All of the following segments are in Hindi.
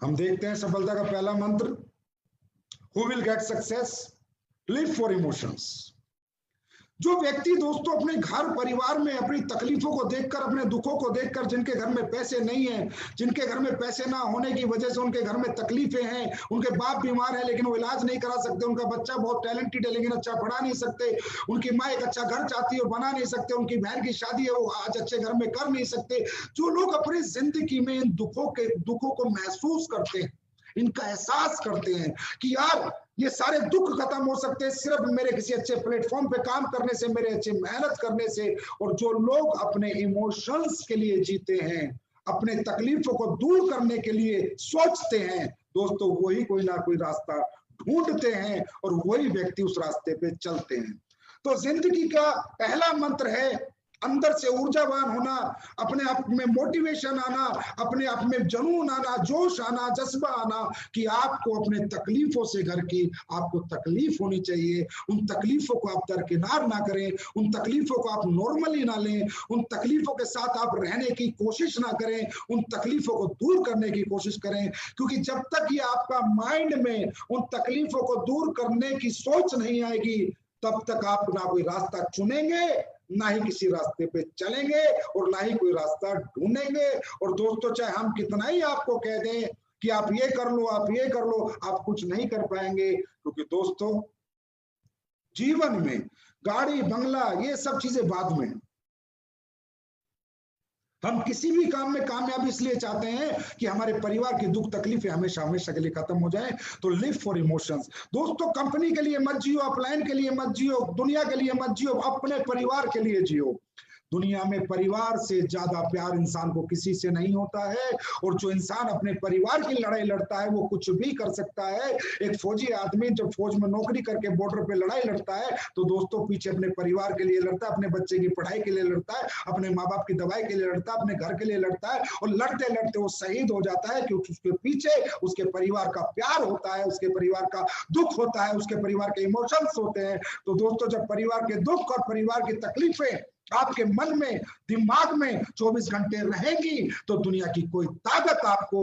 हम देखते हैं सफलता का पहला मंत्र, who will get success, live for emotions. जो व्यक्ति दोस्तों अपने घर परिवार में अपनी तकलीफों को देखकर, अपने दुखों को देखकर, जिनके घर में पैसे नहीं है, जिनके घर में पैसे ना होने की वजह से उनके घर में तकलीफें हैं, उनके बाप बीमार है लेकिन वो इलाज नहीं करा सकते, उनका बच्चा बहुत टैलेंटेड है लेकिन अच्छा पढ़ा नहीं सकते, उनकी माँ एक अच्छा घर चाहती है वो बना नहीं सकते, उनकी बहन की शादी है वो आज अच्छे घर में कर नहीं सकते। जो लोग अपनी जिंदगी में इन दुखों को महसूस करते हैं, इनका एहसास करते हैं कि यार ये सारे दुख खत्म हो सकते हैं सिर्फ मेरे किसी अच्छे प्लेटफॉर्म पे काम करने से, मेरे अच्छे मेहनत करने से। और जो लोग अपने इमोशंस के लिए जीते हैं, अपने तकलीफों को दूर करने के लिए सोचते हैं दोस्तों, वही कोई ना कोई रास्ता ढूंढते हैं और वही व्यक्ति उस रास्ते पे चलते हैं। तो जिंदगी का पहला मंत्र है अंदर से ऊर्जावान होना, अपने आप में मोटिवेशन आना, अपने आप में जुनून आना, जोश आना, जज्बा आना कि आपको अपने तकलीफों से घर की आपको तकलीफ होनी चाहिए। उन तकलीफों को आप दरकिनार ना करें, उन तकलीफों को आप नॉर्मली ना लें, उन तकलीफों के साथ आप रहने की कोशिश ना करें, उन तकलीफों को दूर करने की कोशिश करें। क्योंकि जब तक ये आपका माइंड में उन तकलीफों को दूर करने की सोच नहीं आएगी, तब तक आप ना कोई रास्ता चुनेंगे, ना ही किसी रास्ते पे चलेंगे और ना ही कोई रास्ता ढूंढेंगे। और दोस्तों चाहे हम कितना ही आपको कह दें कि आप ये कर लो, आप ये कर लो, आप कुछ नहीं कर पाएंगे। क्योंकि दोस्तों जीवन में गाड़ी बंगला ये सब चीजें बाद में, हम किसी भी काम में कामयाबी इसलिए चाहते हैं कि हमारे परिवार की दुख तकलीफें हमेशा हमेशा के लिए खत्म हो जाए। तो लिव फॉर इमोशंस। दोस्तों कंपनी के लिए मत जियो, अपलाइन के लिए मत जियो, दुनिया के लिए मत जियो, अपने परिवार के लिए जियो। दुनिया में परिवार से ज्यादा प्यार इंसान को किसी से नहीं होता है। और जो इंसान अपने परिवार की लड़ाई लड़ता है वो कुछ भी कर सकता है। एक फौजी आदमी जब फौज में नौकरी करके बॉर्डर पे लड़ाई लड़ता है तो दोस्तों पीछे अपने परिवार के लिए लड़ता है, अपने बच्चे की पढ़ाई के लिए लड़ता है, अपने माँ बाप की दवाई के लिए लड़ता है, अपने घर के लिए लड़ता है। और लड़ते लड़ते वो शहीद हो जाता है क्योंकि उसके पीछे उसके परिवार का प्यार होता है, उसके परिवार का दुख होता है, उसके परिवार के इमोशंस होते हैं। तो दोस्तों जब परिवार के दुख और परिवार की तकलीफें आपके मन में दिमाग में 24 घंटे रहेंगी तो दुनिया की कोई ताकत आपको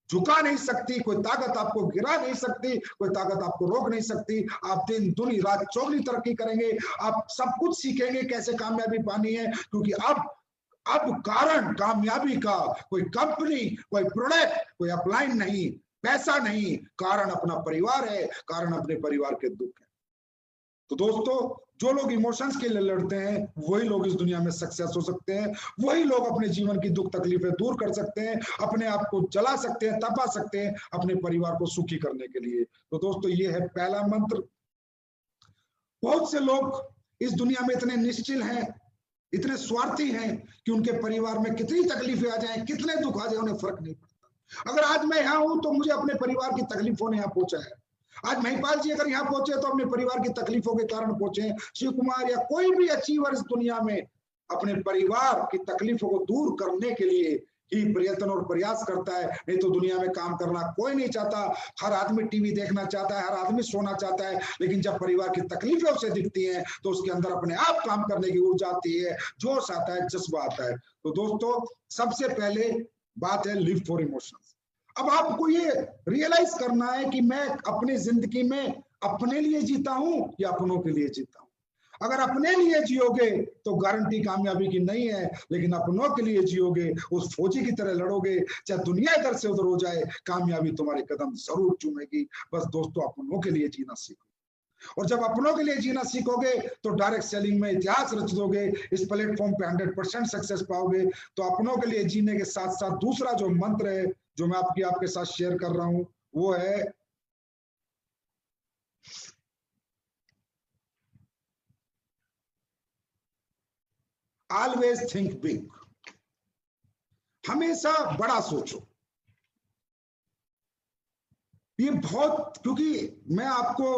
झुका नहीं सकती, कोई ताकत आपको गिरा नहीं सकती, कोई ताकत आपको रोक नहीं सकती। आप दिन दुनी रात चौगनी तरक्की करेंगे, आप सब कुछ सीखेंगे कैसे कामयाबी पानी है। क्योंकि अब कारण कामयाबी का कोई कंपनी, कोई प्रोडक्ट, कोई अपलाइन नहीं, पैसा नहीं, कारण अपना परिवार है, कारण अपने परिवार के दुख है। तो दोस्तों जो लोग इमोशंस के लिए लड़ते हैं वही लोग इस दुनिया में सक्सेस हो सकते हैं, वही लोग अपने जीवन की दुख तकलीफें दूर कर सकते हैं, अपने आप को जला सकते हैं, तपा सकते हैं अपने परिवार को सुखी करने के लिए। तो दोस्तों ये है पहला मंत्र। बहुत से लोग इस दुनिया में इतने निश्चिल हैं, इतने स्वार्थी हैं कि उनके परिवार में कितनी तकलीफें आ जाए, कितने दुख आ जाए, उन्हें फर्क नहीं पड़ता। अगर आज मैं यहाँ हूं तो मुझे अपने परिवार की तकलीफों ने यहाँ पहुंचा है। आज महिपाल जी अगर यहाँ पहुंचे तो अपने परिवार की तकलीफों के कारण पहुंचे। शिव कुमार या कोई भी अचीवर इस दुनिया में अपने परिवार की तकलीफों को दूर करने के लिए ही प्रयत्न और प्रयास करता है। नहीं तो दुनिया में काम करना कोई नहीं चाहता। हर आदमी टीवी देखना चाहता है, हर आदमी सोना चाहता है, लेकिन जब परिवार की तकलीफें उसे दिखती हैं तो उसके अंदर अपने आप काम करने की ऊर्जा आती है, जोश आता है, जज्बा आता है। तो दोस्तों सबसे पहले बात है लिव फॉर इमोशंस। अब आपको ये रियलाइज करना है कि मैं अपनी जिंदगी में अपने लिए जीता हूं या अपनों के लिए जीता हूं। अगर अपने लिए जियोगे तो गारंटी कामयाबी की नहीं है, लेकिन अपनों के लिए जियोगे, उस फौजी की तरह लड़ोगे, चाहे दुनिया इधर से उधर हो जाए, कामयाबी तुम्हारे कदम जरूर चूमेगी। बस दोस्तों अपनों के लिए जीना सीखो। और जब अपनों के लिए जीना सीखोगे तो डायरेक्ट सेलिंग में इतिहास रच दोगे, इस प्लेटफॉर्म पे 100% सक्सेस पाओगे। तो अपनों के लिए जीने के साथ साथ दूसरा जो मंत्र है जो मैं आपके साथ शेयर कर रहा हूं वो है ऑलवेज थिंक बिग। हमेशा बड़ा सोचो। ये बहुत, क्योंकि मैं आपको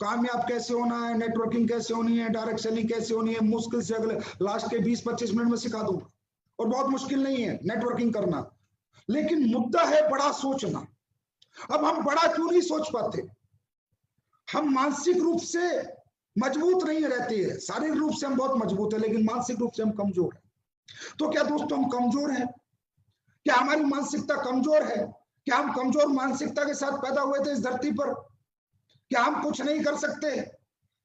कामयाब कैसे होना है, नेटवर्किंग कैसे होनी है, डायरेक्ट सेलिंग कैसे होनी है, मुश्किल से अगले लास्ट के 20-25 मिनट में सिखा दूंगा। और बहुत मुश्किल नहीं है नेटवर्किंग करना, लेकिन मुद्दा है बड़ा सोचना। अब हम बड़ा क्यों नहीं सोच पाते? हम मानसिक रूप से मजबूत नहीं रहते हैं। शारीरिक रूप से हम बहुत मजबूत है लेकिन मानसिक रूप से हम कमजोर हैं। तो क्या दोस्तों हम कमजोर हैं? क्या हमारी मानसिकता कमजोर है? क्या हम कमजोर मानसिकता के साथ पैदा हुए थे इस धरती पर? क्या हम कुछ नहीं कर सकते?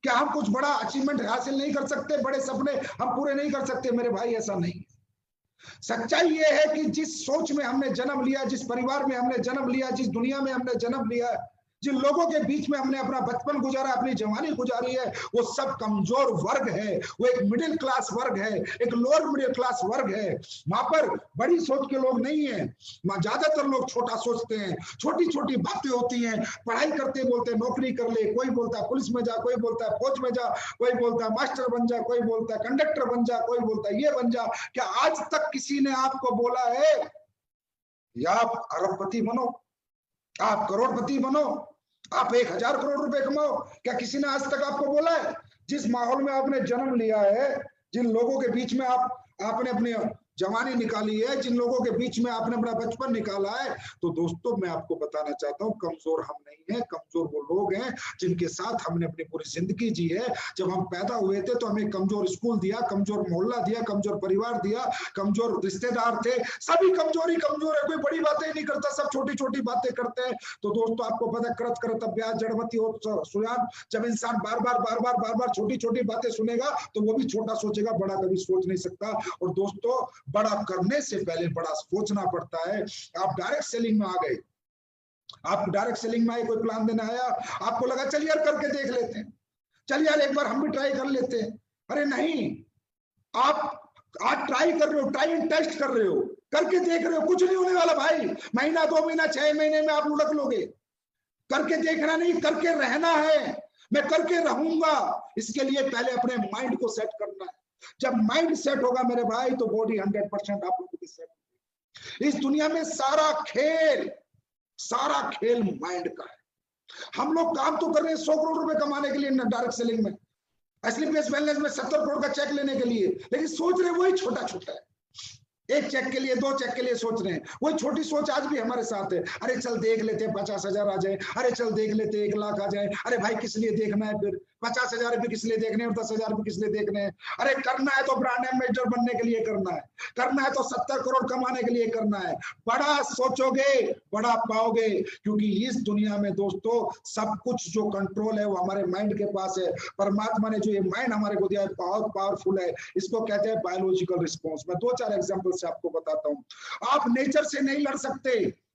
क्या हम कुछ बड़ा अचीवमेंट हासिल नहीं कर सकते? बड़े सपने हम पूरे नहीं कर सकते? मेरे भाई, ऐसा नहीं। सच्चाई यह है कि जिस सोच में हमने जन्म लिया, जिस परिवार में हमने जन्म लिया, जिस दुनिया में हमने जन्म लिया, जिन लोगों के बीच में हमने अपना बचपन गुजारा, अपनी जवानी गुजारी है, वो सब कमजोर वर्ग है। वो एक मिडिल क्लास वर्ग है, एक लोअर मिडिल क्लास वर्ग है। वहां पर बड़ी सोच के लोग नहीं है। वहां ज्यादातर लोग छोटा सोचते हैं, छोटी छोटी बातें होती हैं। पढ़ाई करते बोलते नौकरी कर ले, कोई बोलता है पुलिस में जा, कोई बोलता है फौज में जा, कोई बोलता है मास्टर बन जा, कोई बोलता है कंडक्टर बन जा, कोई बोलता है ये बन जा। क्या आज तक किसी ने आपको बोला है या आप अरबपति बनो, आप करोड़पति बनो, आप 1000 करोड़ रुपए कमाओ? क्या किसी ने आज तक आपको बोला है? जिस माहौल में आपने जन्म लिया है, जिन लोगों के बीच में आपने अपने जवानी निकाली है, जिन लोगों के बीच में आपने अपना बचपन निकाला है, तो दोस्तों मैं आपको बताना चाहता हूं, कमजोर हम नहीं है। कमजोर वो लोग हैं जिनके साथ हमने अपनी पूरी जिंदगी जी है। जब हम पैदा हुए थे तो हमें कमजोर स्कूल दिया, कमजोर मोहल्ला दिया, कमजोर परिवार दिया, कमजोर रिश्तेदार थे। सभी कमजोरी कमजोर है, कोई बड़ी बातें नहीं करता, सब छोटी छोटी बातें करते हैं। तो दोस्तों आपको पता है, करत करत अभ्यास जड़मती हो सुजान। जब इंसान बार बार छोटी छोटी बातें सुनेगा तो वो भी छोटा सोचेगा, बड़ा कभी सोच नहीं सकता। और दोस्तों, बड़ा करने से पहले बड़ा सोचना पड़ता है। आप डायरेक्ट सेलिंग में आ गए, आप डायरेक्ट सेलिंग में आए, कोई प्लान देना आया, आपको लगा चल यार करके देख लेते हैं, चल यार एक बार हम भी ट्राई कर लेते हैं। अरे नहीं, आप आज ट्राई कर रहे हो, ट्राई एंड टेस्ट कर रहे हो, करके देख रहे हो, कुछ नहीं होने वाला भाई। महीना 2 महीना 6 महीने में आप लुढ़क लोगे। करके देखना नहीं, करके रहना है। मैं करके रहूंगा, इसके लिए पहले अपने माइंड को सेट करना है। जब माइंड सेट होगा मेरे भाई, तो बॉडी 100% आप लोगों की सेट होगी। इस दुनिया में सारा खेल माइंड का है। हम लोग काम तो कर रहे हैं 100 करोड़ रुपए कमाने के लिए डायरेक्ट सेलिंग में, एसलीपीएस वेलनेस में 70 करोड़ का चेक लेने के लिए, लेकिन सोच रहे वही छोटा छोटा है। एक चेक के लिए, 2 चेक के लिए सोच रहे हैं। वही छोटी सोच आज भी हमारे साथ है। अरे चल देख लेते 50,000 आ जाए, अरे चल देख लेते 1 लाख आ जाए। अरे भाई किस लिए देखना है फिर? 50,000 भी किस लिए देखने और 10,000 भी किस लिए देखने हैं? अरे करना है तो ब्रांड एम्बेसडर बनने के लिए करना है, करना है तो 70 करोड़ कमाने के लिए करना है। बड़ा सोचोगे बड़ा पाओगे, क्योंकि इस दुनिया में दोस्तों सब कुछ जो कंट्रोल है वो हमारे माइंड के पास है। परमात्मा ने जो ये माइंड हमारे को दिया है बहुत पावरफुल है। इसको कहते हैं बायोलॉजिकल रिस्पॉन्स। मैं 2-4 एग्जांपल से आपको बताता हूं। आप नेचर से नहीं लड़ सकते,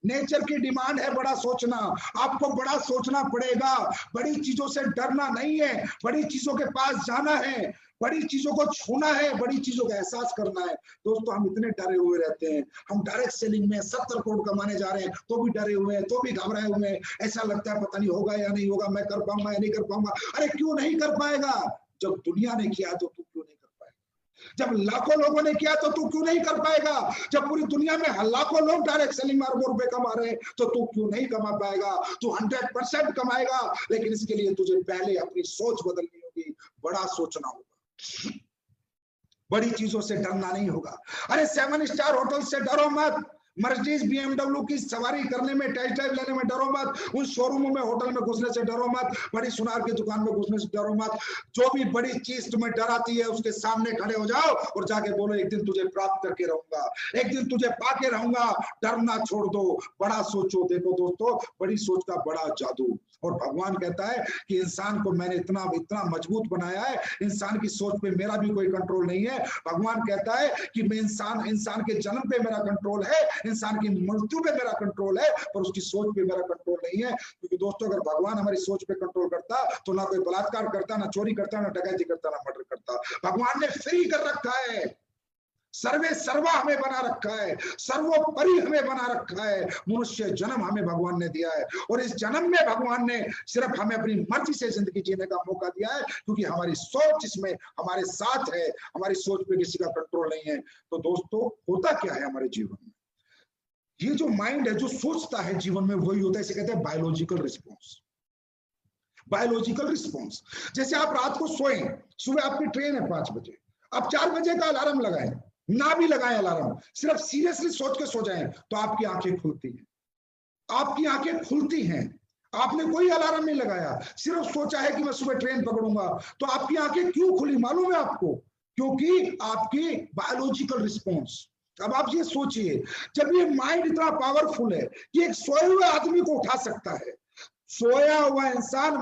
नेचर की डिमांड है बड़ा सोचना। आपको बड़ा सोचना पड़ेगा। बड़ी चीजों से डरना नहीं है, बड़ी चीजों के पास जाना है, बड़ी चीजों को छूना है, बड़ी चीजों का एहसास करना है। दोस्तों हम इतने डरे हुए रहते हैं। हम डायरेक्ट सेलिंग में 70 करोड़ कमाने जा रहे हैं तो भी डरे हुए हैं, तो भी घबराए हुए हैं। ऐसा लगता है पता नहीं होगा या नहीं होगा, मैं कर पाऊंगा या नहीं कर पाऊंगा। अरे क्यों नहीं कर पाएगा? जब दुनिया ने किया तो तू क्यों नहीं? जब लाखों लोगों ने किया तो तू क्यों नहीं कर पाएगा? जब पूरी दुनिया में लाखों लोग डायरेक्ट सेलिंग में अरबों रुपए कमा रहे हैं तो तू क्यों नहीं कमा पाएगा? तू 100% कमाएगा, लेकिन इसके लिए तुझे पहले अपनी सोच बदलनी होगी। बड़ा सोचना होगा, बड़ी चीजों से डरना नहीं होगा। अरे 7 स्टार होटल से डरो मत, मर्सिडीज BMW की सवारी करने में, टेस्ट ड्राइव लेने में डरो मत, उन शोरूमों में होटल में घुसने से डरो मत, बड़ी सुनार की दुकान में घुसने से डरो मत। जो भी बड़ी चीज तुम्हें डराती है उसके सामने खड़े हो जाओ और जाके बोलो एक दिन तुझे प्राप्त करके रहूंगा, एक दिन तुझे पाके रहूंगा। डरना छोड़ दो, बड़ा सोचो। देखो दोस्तों, बड़ी सोच का बड़ा जादू। और भगवान कहता है कि इंसान को मैंने इतना इतना मजबूत बनाया है, इंसान की सोच पे मेरा भी कोई कंट्रोल नहीं है। भगवान कहता है कि मैं इंसान के जन्म पे मेरा कंट्रोल है, इंसान की मृत्यु पे मेरा कंट्रोल है, पर उसकी सोच पे मेरा कंट्रोल नहीं है। क्योंकि दोस्तों अगर भगवान हमारी सोच पे कंट्रोल करता तो ना कोई बलात्कार करता, ना चोरी करता, ना डकैती करता, ना मर्डर करता। भगवान ने फ्री कर रखा है, सर्वे सर्वा हमें बना रखा है, सर्वोपरि हमें बना रखा है। मनुष्य जन्म हमें भगवान ने दिया है और इस जन्म में भगवान ने सिर्फ हमें अपनी मर्जी से जिंदगी जीने का मौका दिया है, क्योंकि हमारी सोच इसमें हमारे साथ है। हमारी सोच पे किसी का कंट्रोल नहीं है। तो दोस्तों होता क्या है हमारे जीवन में? ये जो माइंड है जो सोचता है जीवन में, वही होता है। इसे कहते हैं बायोलॉजिकल रिस्पॉन्स। बायोलॉजिकल रिस्पॉन्स, जैसे आप रात को सोए, सुबह आपकी ट्रेन है 5 बजे, आप 4 बजे का अलार्म लगाएं, ना भी लगाएं अलार्म, सिर्फ सीरियसली सोच के सो जाएं तो आपकी आंखें खुलती हैं। आपकी आंखें खुलती हैं। आपने कोई अलार्म नहीं लगाया, सिर्फ सोचा है कि मैं सुबह ट्रेन पकड़ूंगा, तो आपकी आंखें क्यों खुली मालूम है आपको? क्योंकि आपकी बायोलॉजिकल रिस्पॉन्स, अब आप ये सोचिए, जब ये माइंड इतना पावरफुल है कि एक सोए हुए आदमी को उठा सकता है, सोया हुआ इंसान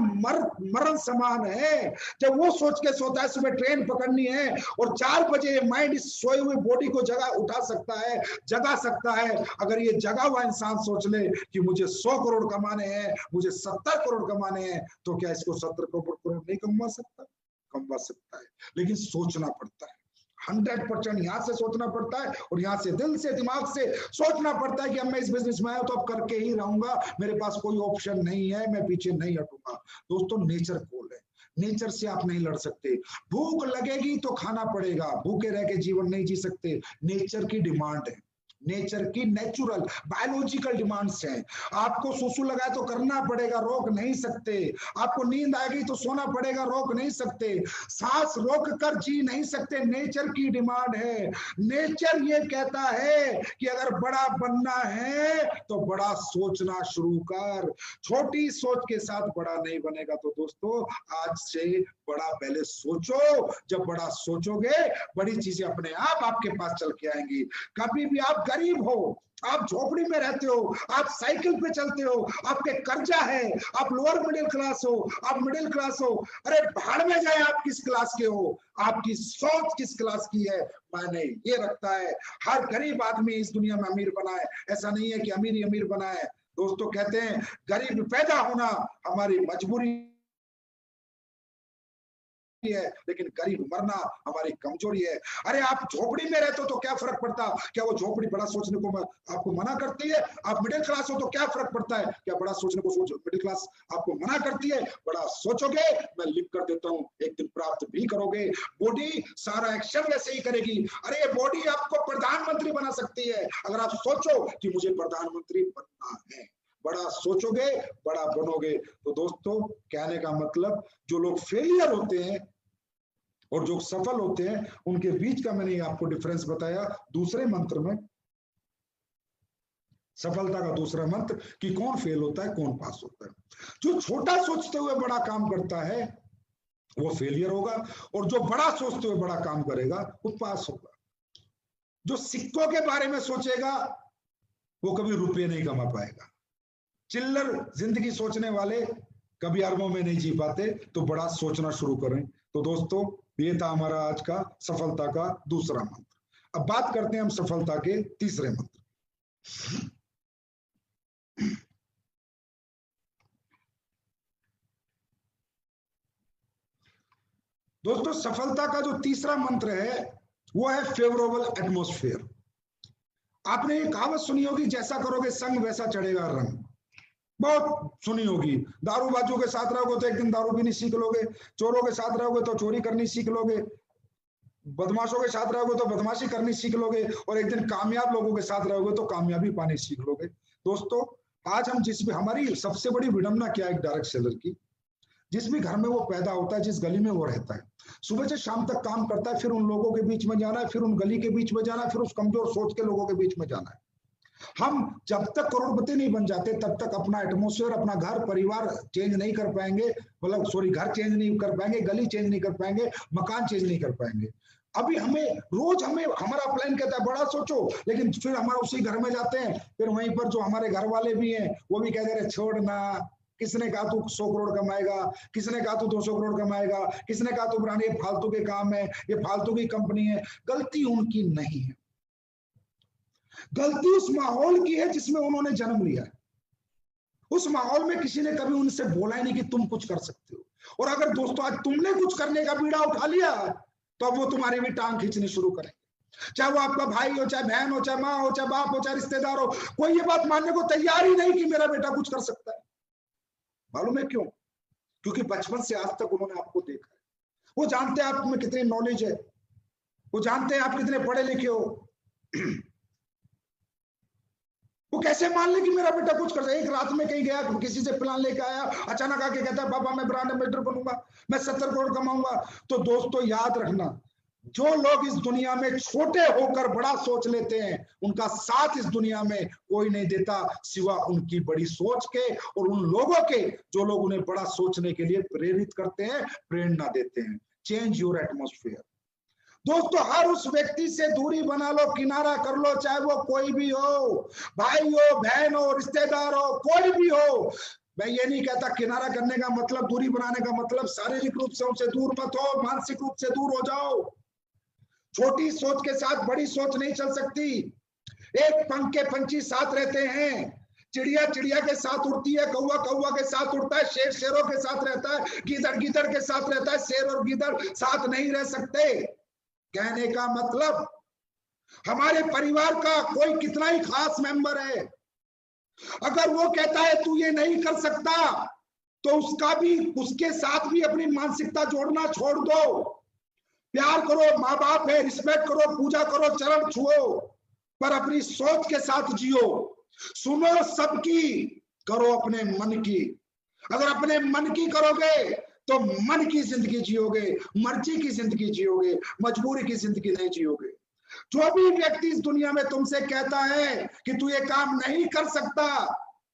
मरण समान है। जब वो सोच के सोता है सुबह ट्रेन पकड़नी है और 4 बजे माइंड इस सोए हुए बॉडी को उठा सकता है, जगा सकता है। अगर ये जगा हुआ इंसान सोच ले कि मुझे 100 करोड़ कमाने हैं, मुझे 70 करोड़ कमाने हैं, तो क्या इसको 70 करोड़ नहीं कमा सकता? कमा सकता है, लेकिन सोचना पड़ता है। 100% यहां से सोचना पड़ता है और यहां से दिल से दिमाग से सोचना पड़ता है कि अब मैं इस बिजनेस में आया तो अब करके ही रहूंगा, मेरे पास कोई ऑप्शन नहीं है, मैं पीछे नहीं हटूंगा। दोस्तों नेचर कॉल है, नेचर से आप नहीं लड़ सकते। भूख लगेगी तो खाना पड़ेगा, भूखे रह के जीवन नहीं जी सकते। नेचर की डिमांड है, नेचर की नेचुरल बायोलॉजिकल डिमांड्स हैं। आपको सुसु लगा तो करना पड़ेगा, रोक नहीं सकते। आपको नींद आ गई तो सोना पड़ेगा, रोक नहीं सकते। सांस रोक कर जी नहीं सकते, नेचर की डिमांड है। नेचर ये कहता है कि अगर बड़ा बनना है तो बड़ा सोचना शुरू कर, छोटी सोच के साथ बड़ा नहीं बनेगा। तो दोस्तों आज से बड़ा पहले सोचो, जब बड़ा सोचोगे बड़ी चीजें अपने आप आपके पास चल के आएंगी। कभी भी आप गरीब हो, आप झोपड़ी में रहते हो, आप साइकिल पे चलते हो, आपके कर्जा है, आप लोअर मिडिल क्लास हो, आप मिडिल क्लास हो, अरे भाड़ में जाए आप किस क्लास के हो, आपकी सोच किस क्लास की है मायने ये रखता है। हर गरीब आदमी इस दुनिया में अमीर बना है, ऐसा नहीं है कि अमीर ही अमीर बना है। दोस्तों कहते हैं गरीब पैदा होना हमारी मजबूरी है, लेकिन गरीब मरना हमारी कमजोरी है। अरे आप झोपड़ी में रहते हो तो क्या फर्क पड़ता, क्या वो झोपड़ी बड़ा सोचने को आपको मना करती है? आप मिडिल क्लास हो तो क्या फर्क पड़ता है, क्या बड़ा सोचने को मिडिल क्लास आपको मना करती है? बड़ा सोचोगे, मैं लिख कर देता हूं, एक दिन प्राप्त भी करोगे। बॉडी सारा एक्शन वैसे ही करेगी। अरे ये बॉडी आपको प्रधानमंत्री बना सकती है अगर आप सोचो कि मुझे प्रधानमंत्री बनना है। बड़ा सोचोगे बड़ा बनोगे। तो दोस्तों कहने का मतलब जो लोग फेलियर होते हैं और जो सफल होते हैं उनके बीच का मैंने आपको डिफरेंस बताया दूसरे मंत्र में, सफलता का दूसरा मंत्र कि कौन फेल होता है कौन पास होता है। जो छोटा सोचते हुए बड़ा काम करता है वो फेलियर होगा, और जो बड़ा सोचते हुए बड़ा काम करेगा वो पास होगा। जो सिक्कों के बारे में सोचेगा वो कभी रुपये नहीं कमा पाएगा। चिल्लर जिंदगी सोचने वाले कभी अरबों में नहीं जी पाते। तो बड़ा सोचना शुरू करें। तो दोस्तों ये था हमारा आज का सफलता का दूसरा मंत्र। अब बात करते हैं हम सफलता के तीसरे मंत्र। दोस्तों सफलता का जो तीसरा मंत्र है वो है फेवरेबल एटमॉस्फेयर। आपने ये कहावत सुनी होगी, जैसा करोगे संग वैसा चढ़ेगा रंग। बहुत सुनी होगी। दारूबाजों के साथ रहोगे तो एक दिन दारू पीनी सीख लोगे, चोरों के साथ रहोगे तो चोरी करनी सीख लोगे, बदमाशों के साथ रहोगे तो बदमाशी करनी सीख लोगे, और एक दिन कामयाब लोगों के साथ रहोगे तो कामयाबी पानी सीख लोगे। दोस्तों आज हम जिस भी, हमारी सबसे बड़ी विडंबना क्या है एक डायरेक्ट सेलर की, जिस भी घर में वो पैदा होता है, जिस गली में वो रहता है, सुबह से शाम तक काम करता है, फिर उन लोगों के बीच में जाना है, फिर उन गली के बीच में जाना है, फिर उस कमजोर सोच के लोगों के बीच में जाना है। हम जब तक करोड़पति नहीं बन जाते तब तक अपना एटमॉस्फेयर, अपना घर परिवार चेंज नहीं कर पाएंगे, मतलब सॉरी घर चेंज नहीं कर पाएंगे, गली चेंज नहीं कर पाएंगे, मकान चेंज नहीं कर पाएंगे। अभी हमें रोज हमारा प्लान कहता है बड़ा सोचो, लेकिन फिर हमारा उसी घर में जाते हैं, फिर वहीं पर जो हमारे घर वाले भी हैं वो भी कहते रहे छोड़ना, किसने कहा तू 100 करोड़ कमाएगा, किसने कहा तू 200 करोड़ कमाएगा, किसने कहा तू ब्रांड, ये फालतू के काम है, ये फालतू की कंपनी है। गलती उनकी नहीं है, गलती उस माहौल की है जिसमें उन्होंने जन्म लिया है। उस माहौल में किसी ने कभी उनसे बोला ही नहीं कि तुम कुछ कर सकते हो। और अगर दोस्तों आज तुमने कुछ करने का बीड़ा उठा लिया तो अब वो तुम्हारी भी टांग खींचनी शुरू करेंगे। चाहे वो आपका भाई हो, चाहे बहन हो, चाहे माँ हो, चाहे बाप हो, चाहे रिश्तेदार हो, कोई ये बात मानने को तैयार ही नहीं कि मेरा बेटा कुछ कर सकता है। मालूम है क्यों? क्योंकि बचपन से आज तक उन्होंने आपको देखा है। वो जानते हैं आप में कितनी नॉलेज है, वो जानते हैं आप कितने पढ़े लिखे हो। वो कैसे मान ले कि मेरा बेटा कुछ कर सकता है? एक रात में कहीं गया, किसी से प्लान लेके आया, अचानक आके कहता है पापा मैं ब्रांड एम्बेसडर बनूंगा, मैं 70 करोड़ कमाऊंगा। तो दोस्तों याद रखना, जो लोग इस दुनिया में छोटे होकर बड़ा सोच लेते हैं उनका साथ इस दुनिया में कोई नहीं देता सिवा उनकी बड़ी सोच के, और उन लोगों के जो लोग उन्हें बड़ा सोचने के लिए प्रेरित करते हैं, प्रेरणा देते हैं। Change your atmosphere. दोस्तों हर उस व्यक्ति से दूरी बना लो, किनारा कर लो, चाहे वो कोई भी हो, भाई हो, बहन हो, रिश्तेदार हो, कोई भी हो। मैं ये नहीं कहता किनारा करने का मतलब, दूरी बनाने का मतलब शारीरिक रूप से उनसे दूर मत हो, मानसिक रूप से दूर हो जाओ। छोटी सोच के साथ बड़ी सोच नहीं चल सकती। एक पंख के पंछी साथ रहते हैं, चिड़िया चिड़िया के साथ उड़ती है, कौवा कौवा के साथ उड़ता है, शेर शेरों के साथ रहता है, गीदड़ गीदड़ के साथ रहता है। शेर और गीदड़ साथ नहीं रह सकते। कहने का मतलब हमारे परिवार का कोई कितना ही खास मेंबर है, अगर वो कहता है तू ये नहीं कर सकता, तो उसका भी, उसके साथ भी अपनी मानसिकता जोड़ना छोड़ दो। प्यार करो, माँ बाप है, रिस्पेक्ट करो, पूजा करो, चरण छुओ, पर अपनी सोच के साथ जियो। सुनो सबकी, करो अपने मन की। अगर अपने मन की करोगे तो मन की जिंदगी जियोगे, मर्जी की जिंदगी जियोगे, मजबूरी की जिंदगी नहीं जियोगे। जो भी व्यक्ति इस दुनिया में तुमसे कहता है कि तू ये काम नहीं कर सकता,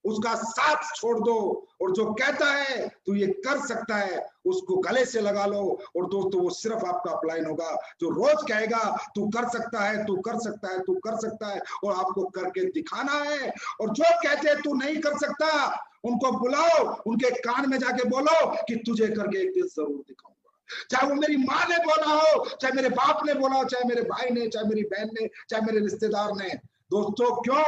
उसका साथ छोड़ दो, और जो कहता है तू ये कर सकता है, उसको गले से लगा लो। और दोस्तों वो सिर्फ आपका अपलाइन होगा जो रोज कहेगा तू कर सकता है, तू कर सकता है, तू कर सकता है, और आपको करके दिखाना है। और जो कहते हैं तू नहीं कर सकता, उनको बुलाओ, उनके कान में जाके बोलो कि तुझे करके एक दिन जरूर दिखाऊंगा। चाहे वो मेरी माँ ने बोला हो, चाहे मेरे बाप ने बोला हो, चाहे मेरे भाई ने, चाहे मेरी बहन ने, चाहे मेरे रिश्तेदार ने। दोस्तों क्यों?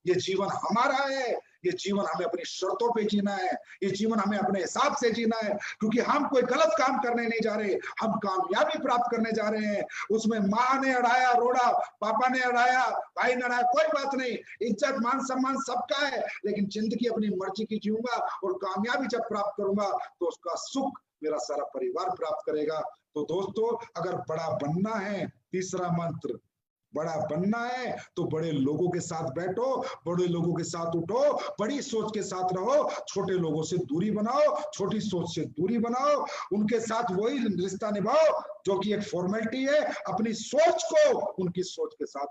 ये जीवन हमारा है, ये जीवन हमें अपनी शर्तों पे जीना है, ये जीवन हमें अपने हिसाब से जीना है, क्योंकि हम कोई गलत काम करने नहीं जा रहे, हम कामयाबी प्राप्त करने जा रहे हैं। उसमें माँ ने अड़ाया रोड़ा, पापा ने अड़ाया, भाई ने अड़ाया, कोई बात नहीं, इज्जत मान सम्मान सबका है, लेकिन जिंदगी अपनी मर्जी की जीऊंगा, और कामयाबी जब प्राप्त करूंगा तो उसका सुख मेरा सारा परिवार प्राप्त करेगा। तो दोस्तों अगर बड़ा बनना है, तीसरा मंत्र, बड़ा बनना है तो बड़े लोगों के साथ बैठो, बड़े लोगों के साथ उठो, बड़ी सोच के साथ रहो, छोटे लोगों से दूरी बनाओ, छोटी सोच से दूरी बनाओ, उनके साथ वही रिश्ता निभाओ जो कि एक फॉर्मेलिटी है। अपनी सोच को उनकी सोच के साथ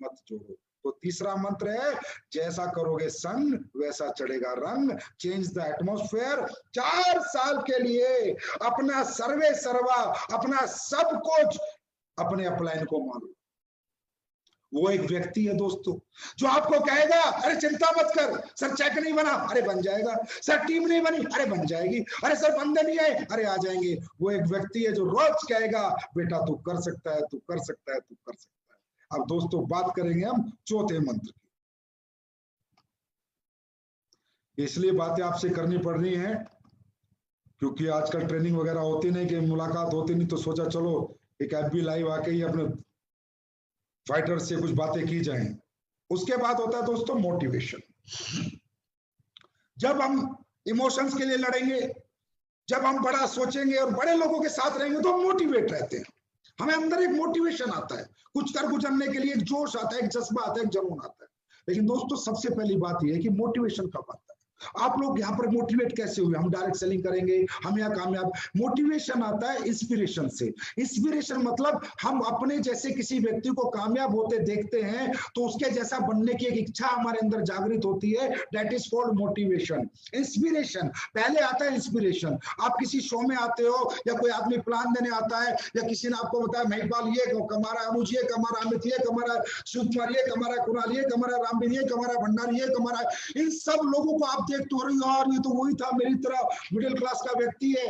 मत जोड़ो। तो तीसरा मंत्र है, जैसा करोगे संग वैसा चढ़ेगा रंग, चेंज द एटमोस्फेयर। 4 साल के लिए अपना सर्वे सर्वा, अपना सब कुछ अपने अपलाइन को मानो। वो एक व्यक्ति है दोस्तों जो आपको कहेगा अरे चिंता मत कर, सर चेक नहीं बना, अरे बन जाएगा, सर टीम नहीं बनी, अरे बन जाएगी, अरे सर बंदे नहीं आए, अरे आ जाएंगे। वो एक व्यक्ति है जो रोज कहेगा बेटा तू कर सकता है, तू कर सकता है, तू कर सकता है। अब दोस्तों बात करेंगे हम चौथे मंत्र की। इसलिए बातें आपसे करनी पड़ रही हैं क्योंकि आजकल ट्रेनिंग वगैरह होती नहीं, कि मुलाकात होती नहीं, तो सोचा चलो एक FB लाइव आके ही अपने फाइटर से कुछ बातें की जाएं। उसके बाद होता है दोस्तों मोटिवेशन। जब हम इमोशंस के लिए लड़ेंगे, जब हम बड़ा सोचेंगे और बड़े लोगों के साथ रहेंगे तो हम मोटिवेट रहते हैं, हमें अंदर एक मोटिवेशन आता है, कुछ कर गुजरने के लिए एक जोश आता है, एक जज्बा आता है, एक जुनून आता है। लेकिन दोस्तों सबसे पहली बात यह है कि मोटिवेशन कब आता है? आप लोग यहाँ पर मोटिवेट कैसे हुए? हम डायरेक्ट सेलिंग करेंगे, हम यहाँ कामयाब। मोटिवेशन आता है इंस्पिरेशन से। इंस्पिरेशन मतलब हम अपने जैसे किसी व्यक्ति को कामयाब होते देखते हैं तो उसके जैसा बनने की एक इच्छा हमारे अंदर जागृत होती है, that is called motivation. Inspiration पहले आता है। इंस्पिरेशन आप किसी शो में आते हो या कोई आदमी प्लान देने आता है या किसी ने आपको बताया महिपाल ये कमा रहा है, अनुज ये कमा रहा है, अमित ये कमा रहा है, शिव कुमार ये कमा रहा है, कुणाल ये कमा रहा है, रामवीर ये कमा रहा है, भंडारी ये कमा रहा है। इन सब लोगों को आप देख तो रही यार ये तो वही था, मेरी तरह मिडिल क्लास का व्यक्ति है,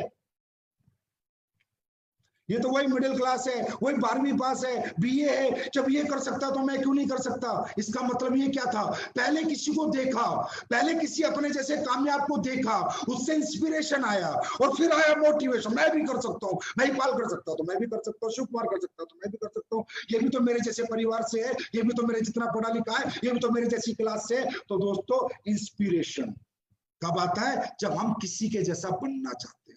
ये तो वही मिडिल क्लास है, वही 12वीं पास है, BA है, जब ये कर सकता तो मैं क्यों नहीं कर सकता? इसका मतलब ये क्या था? पहले किसी को देखा, पहले किसी अपने जैसे कामयाब को देखा, उससे इंस्पिरेशन आया और फिर आया मोटिवेशन, मैं भी कर सकता हूँ, महिपाल कर सकता तो मैं भी कर सकता हूँ, शिव कुमार कर सकता तो मैं भी कर सकता हूँ, ये भी तो मेरे जैसे परिवार से है, ये भी तो मेरे जितना पढ़ा लिखा है, ये भी तो मेरे जैसी क्लास से है। तो दोस्तों इंस्पिरेशन कब आता है? जब हम किसी के जैसा बनना चाहते हैं।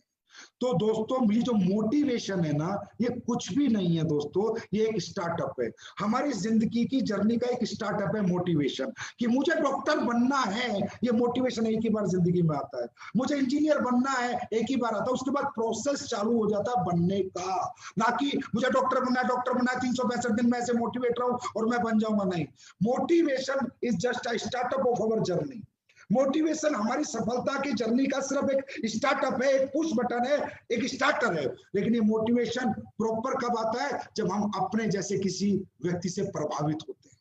तो दोस्तों ये जो मोटिवेशन है ना, ये कुछ भी नहीं है दोस्तों, ये एक स्टार्टअप है। हमारी जिंदगी की जर्नी का एक स्टार्टअप है मोटिवेशन, कि मुझे डॉक्टर बनना है, ये मोटिवेशन एक ही बार जिंदगी में आता है। मुझे इंजीनियर बनना है, एक ही बार आता है, उसके बाद प्रोसेस चालू हो जाता है बनने का। ना कि मुझे डॉक्टर बनना है, डॉक्टर बनना है, 365 दिन में ऐसे मोटिवेट रहूं और मैं बन जाऊंगा, नहीं। Motivation is just a startup of our journey. Motivation हमारी सफलता की जर्नी का सिर्फ एक स्टार्टअप है, एक पुश बटन है, एक स्टार्टर है। लेकिन ये मोटिवेशन प्रॉपर कब आता है? जब हम अपने जैसे किसी व्यक्ति से प्रभावित होते हैं।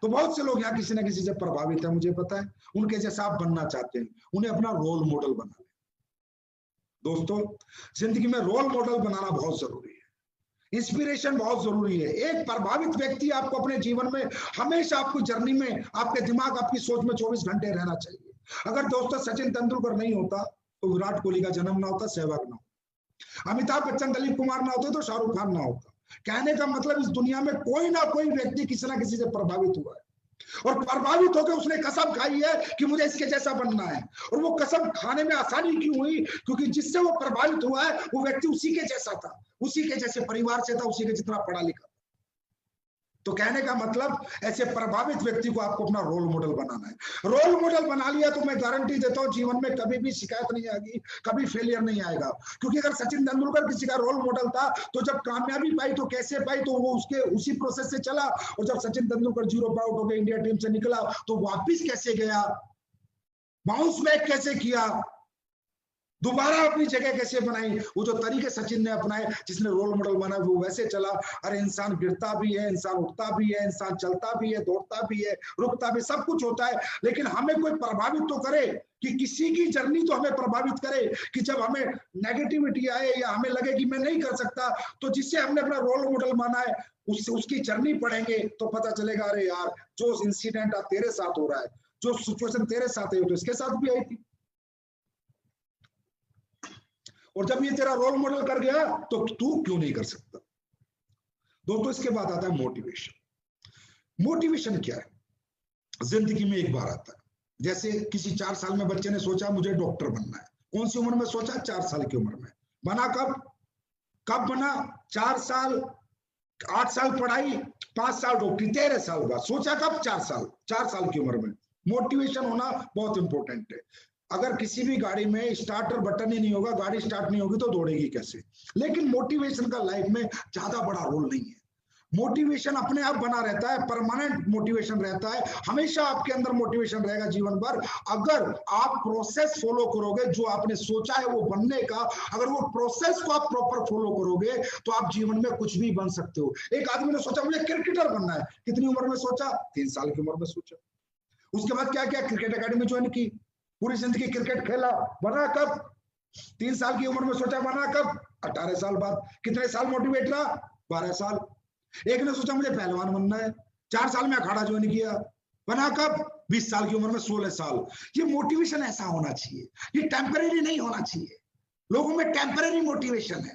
तो बहुत से लोग यहाँ किसी न किसी से प्रभावित है, मुझे पता है, उनके जैसा आप बनना चाहते हैं, उन्हें अपना रोल मॉडल बना लें। दोस्तों, जिंदगी में रोल मॉडल बनाना बहुत जरूरी है, इंस्पिरेशन बहुत जरूरी है। एक प्रभावित व्यक्ति आपको अपने जीवन में हमेशा, आपकी जर्नी में, आपके दिमाग, आपकी सोच में 24 घंटे रहना चाहिए। अगर दोस्तों सचिन तेंदुलकर नहीं होता तो विराट कोहली का जन्म ना होता, सहवाग ना होता, अमिताभ बच्चन, दिलीप कुमार ना होते तो शाहरुख खान ना होता। कहने का मतलब इस दुनिया में कोई ना कोई व्यक्ति किसी ना किसी से प्रभावित हुआ है, और प्रभावित होकर उसने कसम खाई है कि मुझे इसके जैसा बनना है। और वो कसम खाने में आसानी क्यों हुई? क्योंकि जिससे वो प्रभावित हुआ है वो व्यक्ति उसी के जैसा था, उसी के जैसे परिवार से था, उसी के जितना पढ़ा लिखा। तो कहने का मतलब ऐसे प्रभावित व्यक्ति को आपको अपना रोल मॉडल बनाना है। रोल मॉडल बना लिया तो मैं गारंटी देता हूं जीवन में कभी भी शिकायत नहीं आएगी, कभी फेलियर नहीं आएगा। क्योंकि अगर सचिन तेंदुलकर किसी का रोल मॉडल था तो जब कामयाबी पाई तो कैसे पाई? तो वो उसके उसी प्रोसेस से चला। और जब सचिन तेंदुलकर 0 पर आउट होकर इंडिया टीम से निकला तो वापिस कैसे गया, बाउंस बैक कैसे किया, दोबारा अपनी जगह कैसे बनाई, वो जो तरीके सचिन ने अपनाए, जिसने रोल मॉडल बना, वो वैसे चला। अरे इंसान गिरता भी है, इंसान उठता भी है, इंसान चलता भी है, दौड़ता भी है, रुकता भी, सब कुछ होता है। लेकिन हमें कोई प्रभावित तो करे, कि किसी की जर्नी तो हमें प्रभावित करे, कि जब हमें नेगेटिविटी आए या हमें लगे कि मैं नहीं कर सकता, तो जिससे हमने अपना रोल मॉडल माना है उसकी जर्नी पढ़ेंगे तो पता चलेगा, अरे यार जो इंसिडेंट तेरे साथ हो रहा है, जो सिचुएशन तेरे साथ है, तो इसके साथ भी आई थी। और जब ये तेरा रोल मॉडल कर गया तो तू क्यों नहीं कर सकता? दोस्तों, इसके बाद आता है मोटिवेशन। मोटिवेशन क्या है? जिंदगी में एक बार आता है। जैसे किसी 4 साल में बच्चे ने सोचा मुझे डॉक्टर बनना है। कौन सी उम्र में सोचा? 4 साल की उम्र में। बना कब बना? 4 साल, 8 साल पढ़ाई, 5 साल डॉक्टरी, 13 साल बाद सोचा कब? 4 साल की उम्र में। मोटिवेशन होना बहुत इंपॉर्टेंट है। अगर किसी भी गाड़ी में स्टार्टर बटन ही नहीं होगा, गाड़ी स्टार्ट नहीं होगी तो दौड़ेगी कैसे? लेकिन मोटिवेशन का लाइफ में ज्यादा बड़ा रोल नहीं है। मोटिवेशन अपने आप बना रहता है, परमानेंट मोटिवेशन रहता है, हमेशा आपके अंदर मोटिवेशन रहेगा जीवन भर। अगर आप प्रोसेस फॉलो करोगे, जो आपने सोचा है वो बनने का, अगर वो प्रोसेस को आप प्रॉपर फॉलो करोगे तो आप जीवन में कुछ भी बन सकते हो। एक आदमी ने सोचा मुझे क्रिकेटर बनना है, कितनी उम्र में सोचा? 3 साल की उम्र में सोचा। उसके बाद क्या किया? क्रिकेट अकेडमी ज्वाइन की, पूरी जिंदगी क्रिकेट खेला। बना कब? 3 साल की उम्र में सोचा। बना कब? 18 साल बाद। कितने साल मोटिवेट रहा? 12 साल। एक ने सोचा मुझे पहलवान बनना है, 4 साल में अखाड़ा ज्वाइन किया। बना कब? 20 साल की उम्र में 16 साल। ये मोटिवेशन ऐसा होना चाहिए, ये टेम्परेरी नहीं होना चाहिए। लोगों में टेम्परेरी मोटिवेशन है।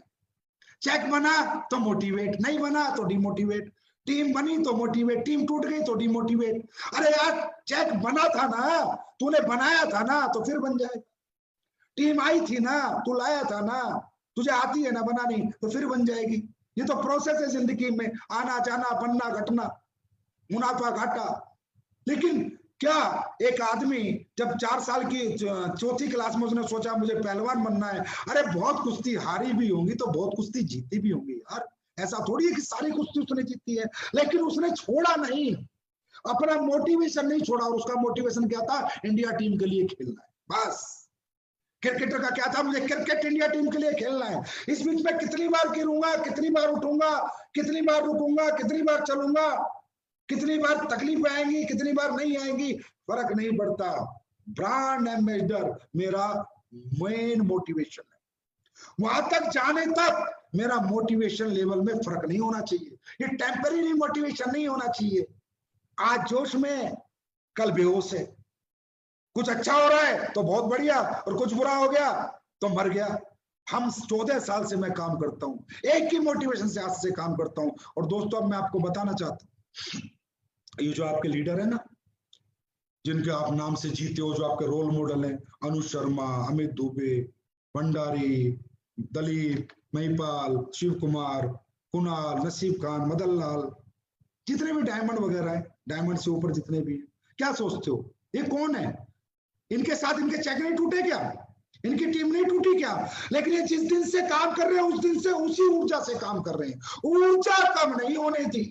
चेक बना तो मोटिवेट, नहीं बना तो डिमोटिवेट, टीम बनी तो मोटिवेट, टीम टूट गई तो डिमोटिवेट। अरे यार चेक बना था ना, तूने बनाया था ना, तो फिर बन जाए। टीम आई थी ना, तू लाया था ना, तुझे आती है ना बनानी, तो फिर बन जाएगी। ये तो प्रोसेस है जिंदगी में, आना जाना, बनना घटना, मुनाफा घाटा। लेकिन क्या एक आदमी जब 4 साल की 4थी क्लास में उसने सोचा मुझे पहलवान बनना है, अरे बहुत कुश्ती हारी भी होंगी तो बहुत कुश्ती जीती भी होंगी यार। ऐसा थोड़ी है कि सारी कुश्ती उसने जीती है, लेकिन उसने छोड़ा नहीं, अपना मोटिवेशन नहीं छोड़ा। और उसका मोटिवेशन क्या था? इंडिया टीम के लिए खेलना है, बस। क्रिकेटर का क्या था? मुझे क्रिकेट इंडिया टीम के लिए खेलना है। इस बीच में कितनी बार गिरूंगा, कितनी बार उठूंगा, कितनी बार रुकूंगा, कितनी बार चलूंगा, कितनी बार तकलीफ आएंगी, कितनी बार नहीं आएंगी, फर्क नहीं पड़ता। ब्रांड एम्बेसडर मेरा मेन मोटिवेशन है। वहां तक जाने तक मेरा मोटिवेशन लेवल में फर्क नहीं होना चाहिए। ये टेम्परेरी मोटिवेशन नहीं होना चाहिए। आज जोश में, कल बेहोश है। कुछ अच्छा हो रहा है तो बहुत बढ़िया, और कुछ बुरा हो गया तो मर गया। हम 14 साल से मैं काम करता हूं, एक ही मोटिवेशन से आज से काम करता हूं। और दोस्तों, अब मैं आपको बताना चाहता हूं, ये जो आपके लीडर है ना, जिनके आप नाम से जीते हो, जो आपके रोल मॉडल हैं, अनुज शर्मा, अमित दुबे, भंडारी, दलीप, महिपाल, शिव कुमार, कुणाल, नसीब खान, मदन लाल, जितने भी डायमंड वगैरह है, डायमंड से ऊपर जितने भी हैं, क्या सोचते हो ये कौन है? इनके साथ इनके चेक नहीं टूटे क्या? इनकी टीम नहीं टूटी क्या? लेकिन ये जिस दिन से काम कर रहे हैं उस दिन से उसी ऊर्जा से काम कर रहे हैं। ऊर्जा कम नहीं होने दी।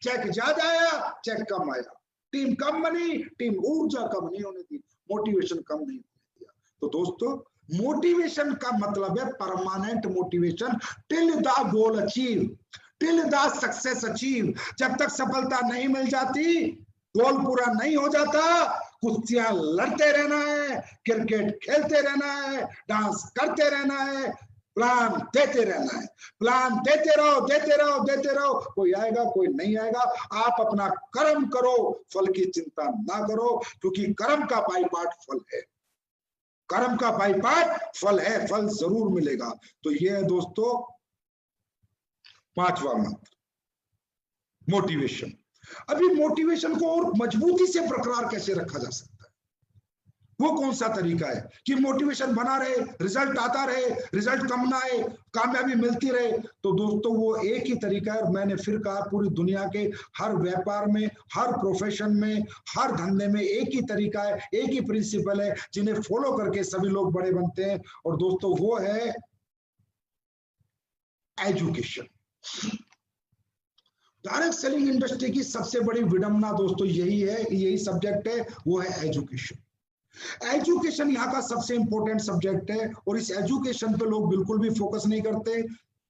चेक ज्यादा आया, चेक कम आया, टीम कम बनी, टीम ऊर्जा कम नहीं होने दी। मोटिवेशन कम नहीं होने दिया। तो दोस्तों मोटिवेशन का मतलब है permanent motivation till the goal achieve, till the success achieve. जब तक सफलता नहीं मिल जाती, गोल पूरा नहीं हो जाता, कुश्तियां लड़ते रहना है, क्रिकेट खेलते रहना है, डांस करते रहना है, प्लान देते रहना है, प्लान देते रहो देते रहो देते रहो। कोई आएगा कोई नहीं आएगा, आप अपना कर्म करो, फल की चिंता ना करो, क्योंकि कर्म का बाई पार्ट फल है, कर्म का बाई पार्ट फल है, फल जरूर मिलेगा। तो ये है दोस्तों पांचवा मंत्र, मोटिवेशन। अभी मोटिवेशन को और मजबूती से बरकरार कैसे रखा जा सकता है, वो कौन सा तरीका है कि मोटिवेशन बना रहे, रिजल्ट आता रहे, रिजल्ट कम ना आए, कामयाबी मिलती रहे। तो दोस्तों वो एक ही तरीका है, और मैंने फिर कहा पूरी दुनिया के हर व्यापार में, हर प्रोफेशन में, हर धंधे में एक ही तरीका है, एक ही प्रिंसिपल है, जिन्हें फॉलो करके सभी लोग बड़े बनते हैं। और दोस्तों वो है एजुकेशन। डायरेक्ट सेलिंग इंडस्ट्री की सबसे बड़ी विडंबना दोस्तों यही है, यही सब्जेक्ट है, वो है एजुकेशन। एजुकेशन यहाँ का सबसे इंपॉर्टेंट सब्जेक्ट है, और इस एजुकेशन पे लोग बिल्कुल भी फोकस नहीं करते।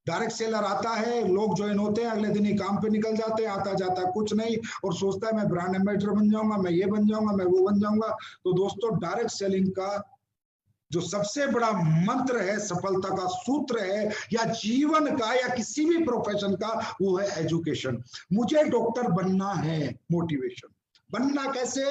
डायरेक्ट सेलर आता है, लोग ज्वाइन होते हैं, अगले दिन ही काम पे निकल जाते हैं, आता जाता कुछ नहीं, और सोचता है मैं ब्रांड एम्बेसडर बन जाऊंगा, मैं ये बन जाऊंगा, मैं वो बन जाऊंगा। तो दोस्तों डायरेक्ट सेलिंग का जो सबसे बड़ा मंत्र है, सफलता का सूत्र है, या जीवन का या किसी भी प्रोफेशन का, वो है एजुकेशन। मुझे डॉक्टर बनना है, मोटिवेशन। बनना कैसे?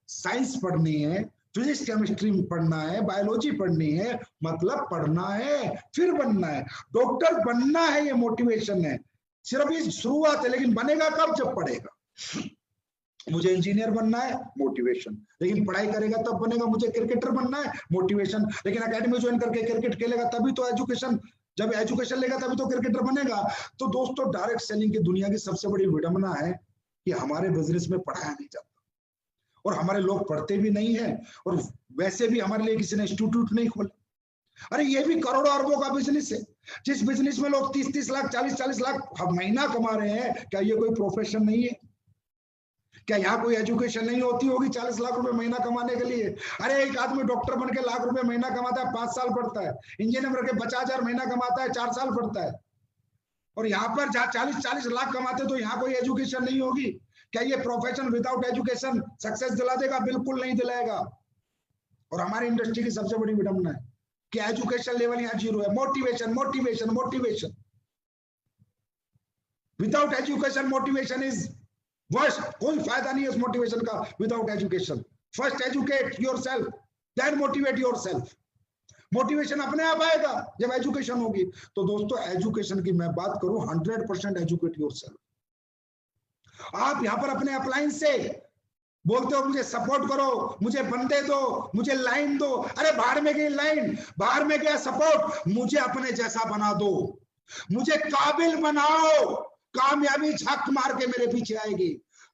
साइंस पढ़नी है, फिजिक्स केमिस्ट्री पढ़ना है, बायोलॉजी पढ़नी है, मतलब पढ़ना है फिर बनना है। डॉक्टर बनना है, ये मोटिवेशन है, सिर्फ ये शुरुआत है, लेकिन बनेगा कब? जब पढ़ेगा। मुझे इंजीनियर बनना है, मोटिवेशन, लेकिन पढ़ाई करेगा तब बनेगा। मुझे क्रिकेटर बनना है, मोटिवेशन, लेकिन एकेडमी ज्वाइन करके क्रिकेट खेलेगा तभी तो एजुकेशन, जब एजुकेशन लेगा तभी तो क्रिकेटर बनेगा। तो दोस्तों डायरेक्ट सेलिंग की दुनिया की सबसे बड़ी विडंबना है कि हमारे बिजनेस में पढ़ाया नहीं जाता, और हमारे लोग पढ़ते भी नहीं है, और वैसे भी हमारे लिए किसी ने इंस्टीट्यूट नहीं खोला। अरे ये भी करोड़ों अरबों का बिजनेस है, जिस बिजनेस में लोग 30-30 लाख 40-40 लाख महीना कमा रहे हैं, क्या ये कोई प्रोफेशन नहीं है? क्या यहाँ कोई एजुकेशन नहीं होती होगी 40 लाख रुपए महीना कमाने के लिए? अरे एक आदमी डॉक्टर बन के लाख रुपए महीना कमाता है, 5 साल पढ़ता है, इंजीनियर बन के 50,000 महीना कमाता है, 4 साल पढ़ता है। और यहाँ पर जहाँ 40-40 लाख कमाते तो यहाँ कोई एजुकेशन नहीं होगी। क्या ये प्रोफेशन विदाउट एजुकेशन सक्सेस दिला देगा? बिल्कुल नहीं दिलाएगा। और हमारी इंडस्ट्री की सबसे बड़ी विडंबना है कि एजुकेशन लेवल यहाँ 0 है। Motivation motivation motivation, without education motivation is worst. कोई फायदा नहीं है उस मोटिवेशन का without education. First educate yourself, then motivate yourself. Motivation अपने आप आएगा जब एजुकेशन होगी। तो दोस्तों एजुकेशन की मैं बात करूं, 100% एजुकेट योरसेल्फ। आप यहां पर अपने अपलाइन से बोलते हो मुझे सपोर्ट करो, मुझे बंदे दो, मुझे लाइन दो। अरे बाहर में गई लाइन, बाहर में गया सपोर्ट, मुझे अपने जैसा बना दो, मुझे काबिल बनाओ। कामयाबी झक मार के मेरे पीछे आएगी।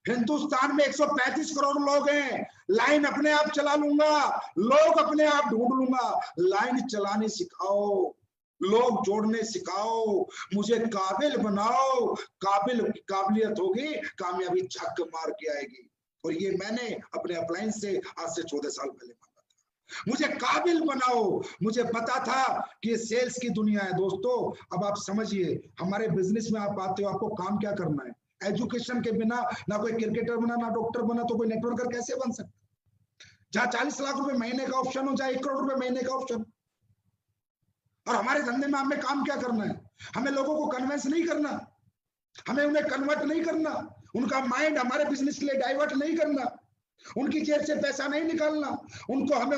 हिंदुस्तान में 135 करोड़ लोग हैं, लाइन अपने आप चला लूंगा, लोग अपने आप ढूंढ लूंगा। लाइन चलाने सिखाओ, लोग जोड़ने सिखाओ, मुझे काबिल बनाओ। काबिलियत होगी, कामयाबी झक मार के आएगी। और ये मैंने अपने अपलाइन से आज से 14 साल पहले मांगा था। मुझे काबिल बनाओ। मुझे पता था कि ये सेल्स की दुनिया है। दोस्तों अब आप समझिए, हमारे बिजनेस में आप आते हो, आपको काम क्या करना है? एजुकेशन के बिना ना कोई क्रिकेटर बना, ना डॉक्टर बना, तो कोई नेटवर्कर कैसे बन सकता? जहां 40 लाख रुपए महीने का ऑप्शन हो, चाहे 1 करोड़ रुपए महीने का ऑप्शन। और हमारे धंधे में हमें काम क्या करना है? हमें लोगों को कन्विंस नहीं करना, हमें उन्हें कन्वर्ट नहीं करना, उनका माइंड हमारे बिजनेस के लिए डाइवर्ट नहीं करना, उनकी जेब से पैसा नहीं निकालना, उनको हमें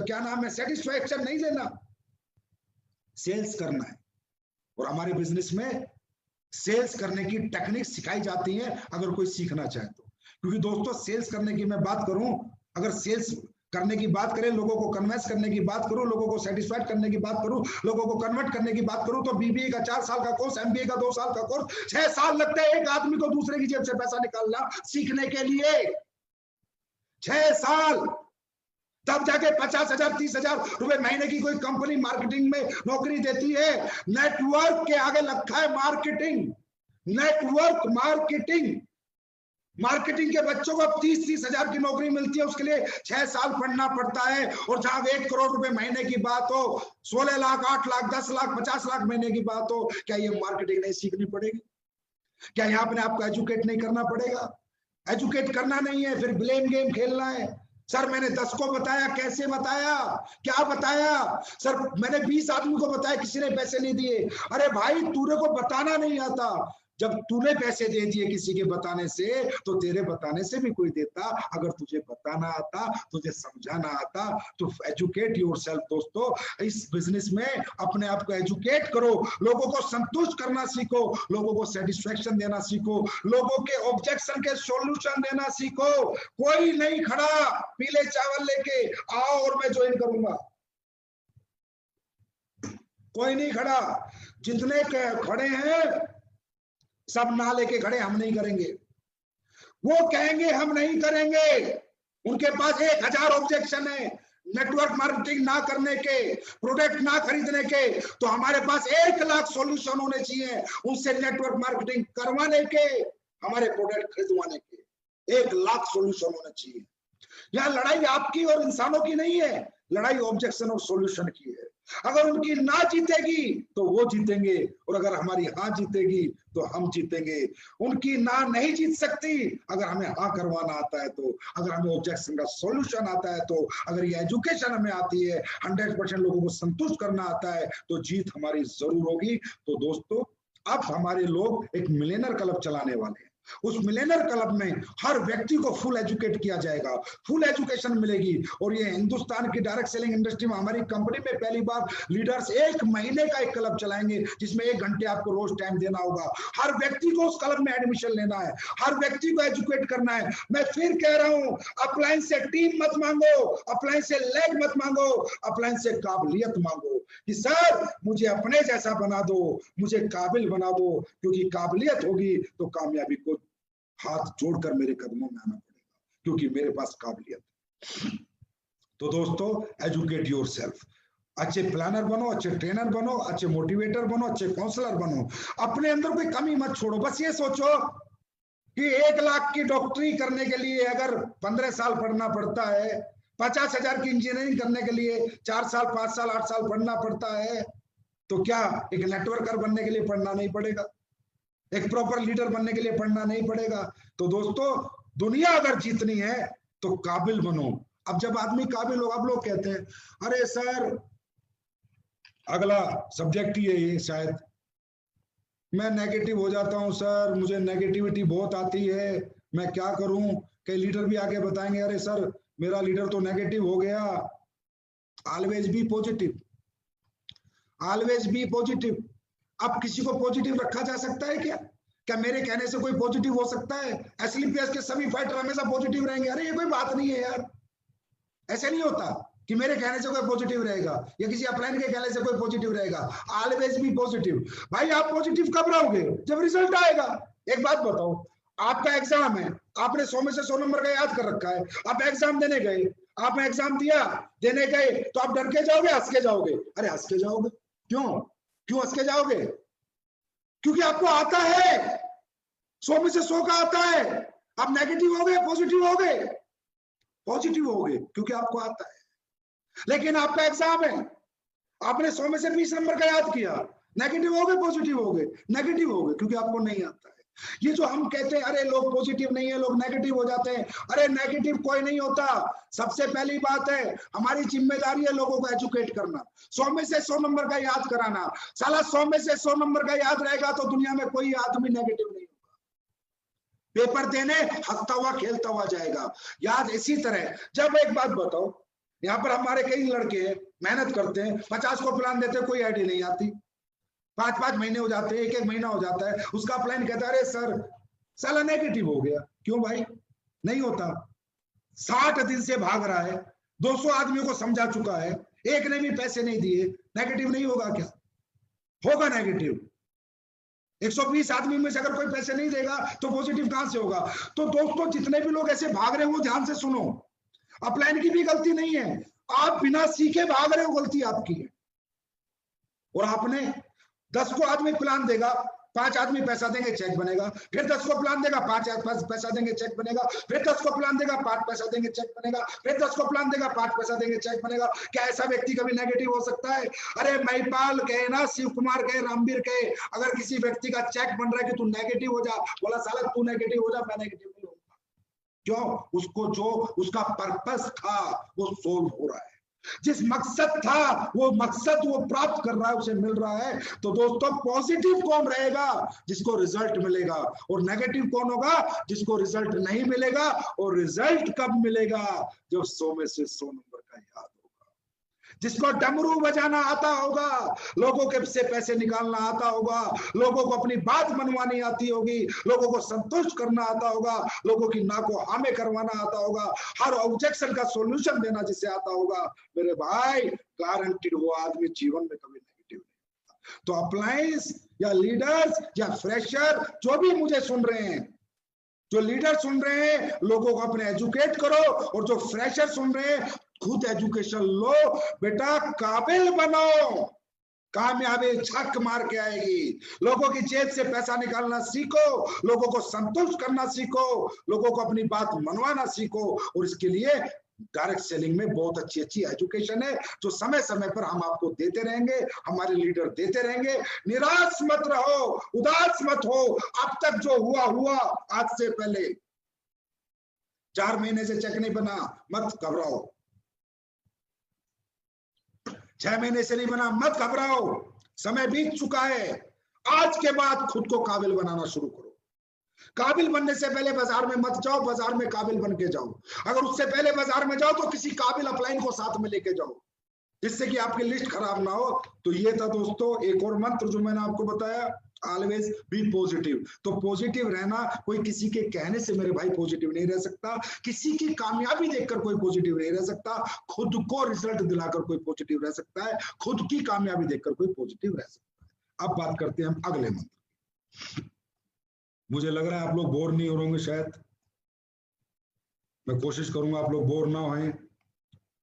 क्या नाम है सेटिस्फैक्शन नहीं देना। सेल्स करना है। और हमारे बिजनेस में सेल्स करने की टेक्निक सिखाई जाती है अगर कोई सीखना चाहे तो। क्योंकि दोस्तों सेल्स करने की मैं बात करूं, अगर सेल्स करने की बात करें, लोगों को कन्विंस करने की बात करूं, लोगों को सेटिस्फाइड करने की बात करूं, लोगों को कन्वर्ट करने की बात करूं, तो बीबीए का 4 साल का कोर्स, एमबीए का 2 साल का कोर्स, 6 साल लगते हैं एक आदमी को दूसरे की जेब से पैसा निकालना सीखने के लिए। 6 साल, तब जाके 50,000 30,000 रुपए महीने की कोई कंपनी मार्केटिंग में नौकरी देती है। नेटवर्क के आगे रखा है मार्केटिंग, नेटवर्क मार्केटिंग। मार्केटिंग के बच्चों को अब 30-30 हजार की नौकरी मिलती है, उसके लिए 6 साल पढ़ना पड़ता है। और जहां 1 करोड़ रुपए महीने की बात हो, 16 लाख, 8 लाख, 10 लाख, 50 लाख महीने की बात हो, क्या ये मार्केटिंग नहीं सीखनी पड़ेगी? क्या यहाँ अपने आपको एजुकेट नहीं करना पड़ेगा? एजुकेट करना नहीं है, फिर ब्लेम गेम खेलना है। सर मैंने 10 को बताया, कैसे बताया, क्या बताया? सर मैंने 20 आदमी को बताया, किसी ने पैसे नहीं दिए। अरे भाई तूने को बताना नहीं आता। जब तूने पैसे दे दिए किसी के बताने से, तो तेरे बताने से भी कोई देता। अगर तुझे बताना आता, तुझे समझाना आता, तो एजुकेट योरसेल्फ। दोस्तों, इस बिजनेस में अपने आप को एजुकेट करो, लोगों को संतुष्ट करना सीखो, लोगों को सेटिस्फेक्शन देना सीखो, लोगों के ऑब्जेक्शन के सॉल्यूशन देना सीखो। कोई नहीं खड़ा पीले चावल लेके आओ और मैं ज्वाइन करूंगा, कोई नहीं खड़ा। जितने खड़े हैं सब ना लेके खड़े, हम नहीं करेंगे। वो कहेंगे हम नहीं करेंगे, उनके पास 1000 ऑब्जेक्शन है नेटवर्क मार्केटिंग ना करने के, प्रोडक्ट ना खरीदने के। तो हमारे पास 1 लाख सॉल्यूशन होने चाहिए उनसे नेटवर्क मार्केटिंग करवाने के, हमारे प्रोडक्ट खरीदवाने के। 1 लाख सॉल्यूशन होने चाहिए। यह लड़ाई आपकी और इंसानों की नहीं है, लड़ाई ऑब्जेक्शन और सॉल्यूशन की है। अगर उनकी ना जीतेगी तो वो जीतेंगे, और अगर हमारी हाँ जीतेगी तो हम जीतेंगे। उनकी ना नहीं जीत सकती अगर हमें हाँ करवाना आता है तो, अगर हमें ऑब्जेक्शन का सॉल्यूशन आता है तो, अगर ये एजुकेशन हमें आती है, 100% लोगों को संतुष्ट करना आता है, तो जीत हमारी जरूर होगी। तो दोस्तों, अब हमारे लोग एक मिलियनर क्लब चलाने वाले हैं। उस मिलियनर क्लब में हर व्यक्ति को फुल एजुकेट किया जाएगा, फुल एजुकेशन मिलेगी। और ये हिंदुस्तान की डायरेक्ट सेलिंग इंडस्ट्री में हमारी कंपनी में पहली बार लीडर्स 1 महीने का एक क्लब चलाएंगे, जिसमें 1 घंटे आपको रोज टाइम देना होगा। हर व्यक्ति को उस क्लब में एडमिशन लेना है, हर व्यक्ति को एजुकेट करना है। मैं फिर कह रहा हूं, अपलाइन से टीम मत मांगो, अपलाइन से लेग मत मांगो, अपलाइन से काबिलियत मांगो कि सर मुझे अपने जैसा बना दो, मुझे काबिल बना दो, क्योंकि काबिलियत होगी तो कामयाबी को हाथ जोड़कर मेरे कदमों में आना पड़ेगा, क्योंकि मेरे पास काबिलियत है। तो दोस्तों, एजुकेट योरसेल्फ। अच्छे प्लानर बनो, अच्छे ट्रेनर बनो, अच्छे मोटिवेटर बनो, अच्छे काउंसलर बनो। अपने अंदर कोई कमी मत छोड़ो। बस ये सोचो कि 1 लाख की डॉक्टरी करने के लिए अगर 15 साल पढ़ना पड़ता है, 50,000 की इंजीनियरिंग करने के लिए 4 साल, 5 साल, 8 साल पढ़ना पड़ता है, तो क्या एक नेटवर्कर बनने के लिए पढ़ना नहीं पड़ेगा? एक प्रॉपर लीडर बनने के लिए पढ़ना नहीं पड़ेगा? तो दोस्तों, दुनिया अगर जीतनी है तो काबिल बनो। अब जब आदमी काबिल हो, अब लोग कहते हैं अरे सर अगला सब्जेक्ट ही है ये, शायद मैं नेगेटिव हो जाता हूं सर, मुझे नेगेटिविटी बहुत आती है, मैं क्या करूं? कई लीडर भी आके बताएंगे अरे सर मेरा लीडर तो नेगेटिव हो गया। Always be positive, always be positive. अब किसी को पॉजिटिव रखा जा सकता है क्या? क्या मेरे कहने से कोई पॉजिटिव हो सकता है? एसलीपीएस के सभी फाइटर हमेशा पॉजिटिव रहेंगे? अरे ये कोई बात नहीं है यार, ऐसे नहीं होता कि मेरे कहने से कोई पॉजिटिव रहेगा या किसी अपलाइन के कहने से कोई पॉजिटिव रहेगा। Always be positive. भाई आप पॉजिटिव कब रहोगे? जब रिजल्ट आएगा। एक बात बताओ, आपका एग्जाम है, आपने 100 में से 100 नंबर का याद कर रखा है, आप एग्जाम देने गए, आपने एग्जाम दिया, देने गए, तो आप डर के जाओगे, हंस के जाओगे? अरे हंस के जाओगे। क्यों? क्यों हंस के जाओगे? क्योंकि आपको आता है, 100 में से 100 का आता है। आप नेगेटिव हो गए, पॉजिटिव हो गए? पॉजिटिव हो गए क्योंकि आपको आता है। लेकिन आपका एग्जाम है, आपने 100 में से 20 नंबर का याद किया, नेगेटिव हो गए, पॉजिटिव हो गए? नेगेटिव हो गए क्योंकि आपको नहीं आता है। ये जो हम कहते हैं अरे लोग पॉजिटिव नहीं है, लोग नेगेटिव हो जाते हैं, अरे नेगेटिव कोई नहीं होता। सबसे पहली बात है, हमारी जिम्मेदारी है लोगों को एजुकेट करना, 100 में से 100 नंबर का याद कराना। साला 100 में से 100 नंबर का याद रहेगा तो दुनिया में कोई आदमी नेगेटिव नहीं होगा। पेपर देने हंसता हुआ खेलता हुआ जाएगा। याद इसी तरह, जब एक बात बताओ, यहाँ पर हमारे कई लड़के मेहनत करते हैं, 50 को प्लान देते हैं, कोई आईडी नहीं आती, 5-5 महीने हो जाते हैं, 1-1 महीना हो जाता है, उसका प्लान कहता है अरे सर साला नेगेटिव हो गया। क्यों भाई? नहीं होता। 60 दिन से भाग रहा है, 200 आदमियों को समझा चुका है, एक ने भी पैसे नहीं दिए, नेगेटिव नहीं होगा क्या? होगा नेगेटिव। 120 आदमी में से अगर कोई पैसे नहीं देगा तो पॉजिटिव कहां से होगा? तो दोस्तों, जितने भी लोग ऐसे भाग रहे हो ध्यान से सुनो, अपलाइन की भी गलती नहीं है, आप बिना सीखे भाग रहे हो, गलती आपकी है। और आपने 10 को आदमी प्लान देगा, 5 आदमी पैसा देंगे चेक बनेगा, फिर 10 को प्लान देगा, 5 पैसा देंगे चेक बनेगा, फिर 10 को प्लान देगा, 5 पैसा देंगे चेक बनेगा, फिर 10 को प्लान देगा, 5 पैसा देंगे चेक बनेगा। क्या ऐसा व्यक्ति कभी नेगेटिव हो सकता है? अरे महिपाल कहे ना, शिव कुमार कहे, रामवीर कहे, अगर किसी व्यक्ति का चेक बन रहा है कि तू नेगेटिव हो जा, बोला साला तू नेगेटिव हो जा, मैं नेगेटिव नहीं होगा। क्यों? उसको जो उसका पर्पस था वो सोल्व हो रहा है, जिस मकसद था वो मकसद वो प्राप्त कर रहा है, उसे मिल रहा है। तो दोस्तों पॉजिटिव कौन रहेगा? जिसको रिजल्ट मिलेगा। और नेगेटिव कौन होगा? जिसको रिजल्ट नहीं मिलेगा। और रिजल्ट कब मिलेगा? जब 100 में से 100 नंबर का याद होगा, जिसको डमरू बजाना आता होगा, लोगों के से पैसे निकालना आता होगा, लोगों को अपनी बात मनवानी आती होगी, लोगों को संतुष्ट करना आता होगा, लोगों की ना को हामे करवाना आता होगा, हर ऑब्जेक्शन का सॉल्यूशन देना जिसे आता होगा, मेरे भाई गारंटीड वो आदमी जीवन में कभी नेगेटिव नहीं। तो अप्लायंस या लीडर्स या फ्रेशर जो भी मुझे सुन रहे हैं, जो लीडर सुन रहे हैं, लोगों को अपने एजुकेट करो, और जो फ्रेशर सुन रहे हैं खुद एजुकेशन लो, बेटा काबिल बनो, कामयाबी छक मार के आएगी। लोगों की जेब से पैसा निकालना सीखो, लोगों को संतुष्ट करना सीखो, लोगों को अपनी बात मनवाना सीखो। और इसके लिए डायरेक्ट सेलिंग में बहुत अच्छी अच्छी एजुकेशन है, जो समय समय पर हम आपको देते रहेंगे, हमारे लीडर देते रहेंगे। निराश मत रहो, उदास मत हो। अब तक जो हुआ हुआ, आज से पहले 4 महीने से चेक नहीं बना, मत घबराओ। 6 महीने से नहीं बना, मत घबराओ, समय बीत चुका है। आज के बाद खुद को काबिल बनाना शुरू करो। काबिल बनने से पहले बाजार में मत जाओ, बाजार में काबिल बन के जाओ। अगर उससे पहले बाजार में जाओ तो किसी काबिल अपलाइन को साथ में लेके जाओ, जिससे कि आपकी लिस्ट खराब ना हो। तो ये था दोस्तों एक और मंत्र जो मैंने आपको बताया, ऑलवेज बी पॉजिटिव। तो पॉजिटिव रहना, कोई किसी के कहने से मेरे भाई पॉजिटिव नहीं रह सकता, किसी की कामयाबी देखकर कोई पॉजिटिव नहीं रह सकता, खुद को रिजल्ट दिलाकर कोई पॉजिटिव रह सकता है, खुद की कामयाबी देखकर कोई पॉजिटिव रह सकता है। अब बात करते हैं हम अगले मंत्र। मुझे लग रहा है आप लोग बोर नहीं हो होंगे, शायद मैं कोशिश करूंगा आप लोग बोर ना हों।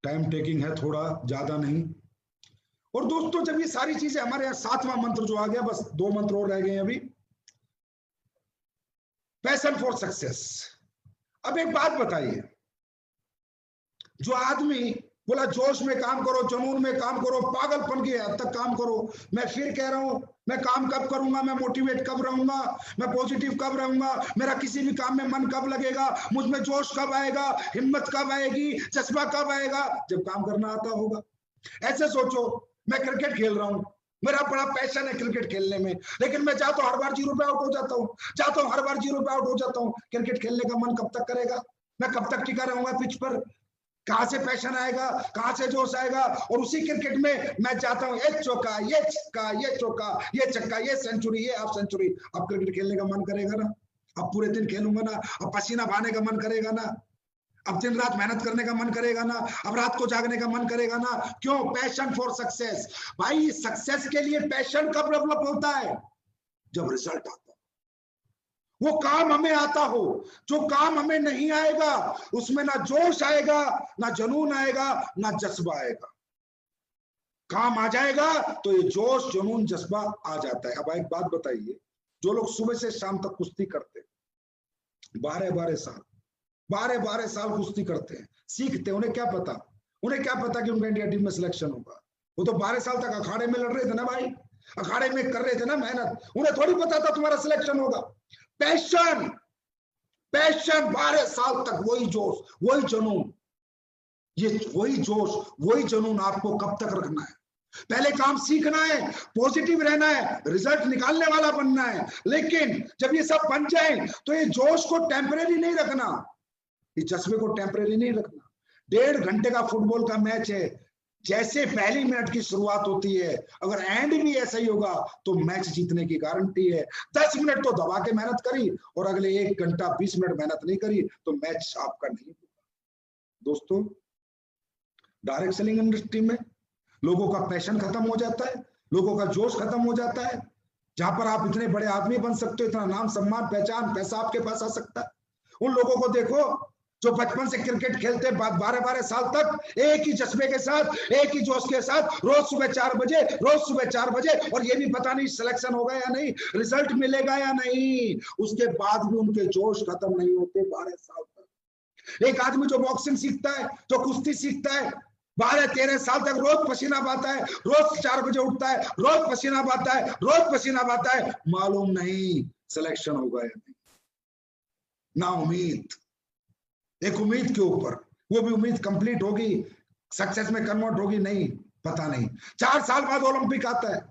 टाइम टेकिंग है थोड़ा, ज्यादा नहीं। और दोस्तों जब ये सारी चीजें हमारे यहाँ 7वां मंत्र जो आ गया, बस 2 मंत्र और रह गए अभी। Passion for success. अब एक बात बताइए, जो आदमी बोला जोश में काम करो, जुनून में काम करो, पागलपन की हद तक काम करो, मैं फिर कह रहा हूं, मैं काम कब करूंगा, मैं मोटिवेट कब रहूंगा, मैं पॉजिटिव कब रहूंगा, मेरा किसी भी काम में मन कब लगेगा, मुझ में जोश कब आएगा, हिम्मत कब आएगी, जज्बा कब आएगा? जब काम करना आता होगा। ऐसे सोचो, मैं क्रिकेट खेल रहा हूं, मेरा बड़ा पैशन है क्रिकेट खेलने में, लेकिन मैं चाहता हूं हर बार 0 पे आउट हो जाता हूं, चाहता हूं हर बार 0 पे आउट हो जाता हूं। क्रिकेट खेलने का मन कब तक करेगा? मैं कब तक टिका रहूंगा पिच पर? कहां से पैशन आएगा, कहां से जोश आएगा? और उसी क्रिकेट में मैं चाहता हूं ये चौका, ये छक्का, ये चौका, ये छक्का, ये सेंचुरी, ये हाफ सेंचुरी। अब क्रिकेट खेलने का मन करेगा ना? अब पूरे दिन खेलूंगा ना? अब पसीना बहाने का मन करेगा ना? अब दिन रात मेहनत करने का मन करेगा ना? अब रात को जागने का मन करेगा ना? क्यों? Passion for success. भाई सक्सेस के लिए पैशन कब डेवलप होता है? जब रिजल्ट आता है, वो काम हमें आता हो। जो काम हमें नहीं आएगा उसमें ना जोश आएगा, ना जुनून आएगा, ना जज्बा आएगा। काम आ जाएगा तो ये जोश, जुनून, जज्बा आ जाता है। अब एक बात बताइए, जो लोग सुबह से शाम तक कुश्ती करते हैं, 12 साल कुश्ती करते हैं, सीखते हैं, उन्हें क्या पता कि उनका इंडिया टीम में सिलेक्शन होगा? वो तो 12 साल तक अखाड़े में लड़ रहे थे ना भाई, अखाड़े में कर रहे थे ना मेहनत। उन्हें थोड़ी पता था तुम्हारा सिलेक्शन होगा। पैशन 12 साल तक, वही जोश, वही जुनून, ये वही जोश, वही जुनून आपको कब तक रखना है? पहले काम सीखना है, पॉजिटिव रहना है, रिजल्ट निकालने वाला बनना है। लेकिन जब ये सब बन जाए तो ये जोश को टेम्परेरी नहीं रखना, इस जज्बे को टेम्परेरी नहीं रखना। 1.5 घंटे का फुटबॉल का मैच है, जैसे पहली मिनट की शुरुआत होती है, अगर एंड भी ऐसा ही होगा तो मैच जीतने की गारंटी है। 10 मिनट तो दबा के मेहनत करी और अगले 1 घंटा 20 मिनट मेहनत नहीं करी तो मैच आपका नहीं होगा। दोस्तों डायरेक्ट सेलिंग इंडस्ट्री में लोगों का पैशन खत्म हो जाता है, लोगों का जोश खत्म हो जाता है। जहां पर आप इतने बड़े आदमी बन सकते हो, इतना नाम, सम्मान, पहचान, पैसा आपके पास आ सकता है, उन लोगों को देखो जो बचपन से क्रिकेट खेलते 12-12 साल तक एक ही जज्बे के साथ, एक ही जोश के साथ, रोज सुबह 4 बजे, और ये भी पता नहीं सिलेक्शन होगा या नहीं, रिजल्ट मिलेगा या नहीं, उसके बाद भी उनके जोश खत्म नहीं होते 12 साल तक। एक आदमी जो बॉक्सिंग सीखता है, जो कुश्ती सीखता है, 12-13 साल तक रोज पसीना बहाता है, रोज 4 बजे उठता है, रोज पसीना बहाता है, रोज पसीना बहाता है, मालूम नहीं सिलेक्शन होगा या नहीं, ना उम्मीद, एक उम्मीद के ऊपर, वो भी उम्मीद कंप्लीट होगी, सक्सेस में कन्वर्ट होगी नहीं, पता नहीं। 4 साल बाद ओलंपिक आता है,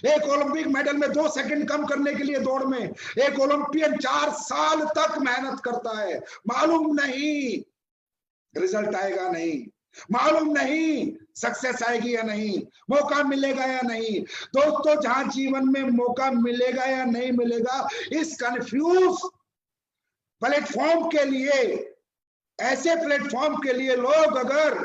एक ओलंपिक मेडल में 2 सेकंड कम करने के लिए दौड़ में एक ओलंपियन 4 साल तक मेहनत करता है, मालूम नहीं रिजल्ट आएगा नहीं, मालूम नहीं सक्सेस आएगी या नहीं, मौका मिलेगा या नहीं। दोस्तों, जहां जीवन में मौका मिलेगा या नहीं मिलेगा, इस कंफ्यूज प्लेटफॉर्म के लिए, ऐसे प्लेटफॉर्म के लिए लोग अगर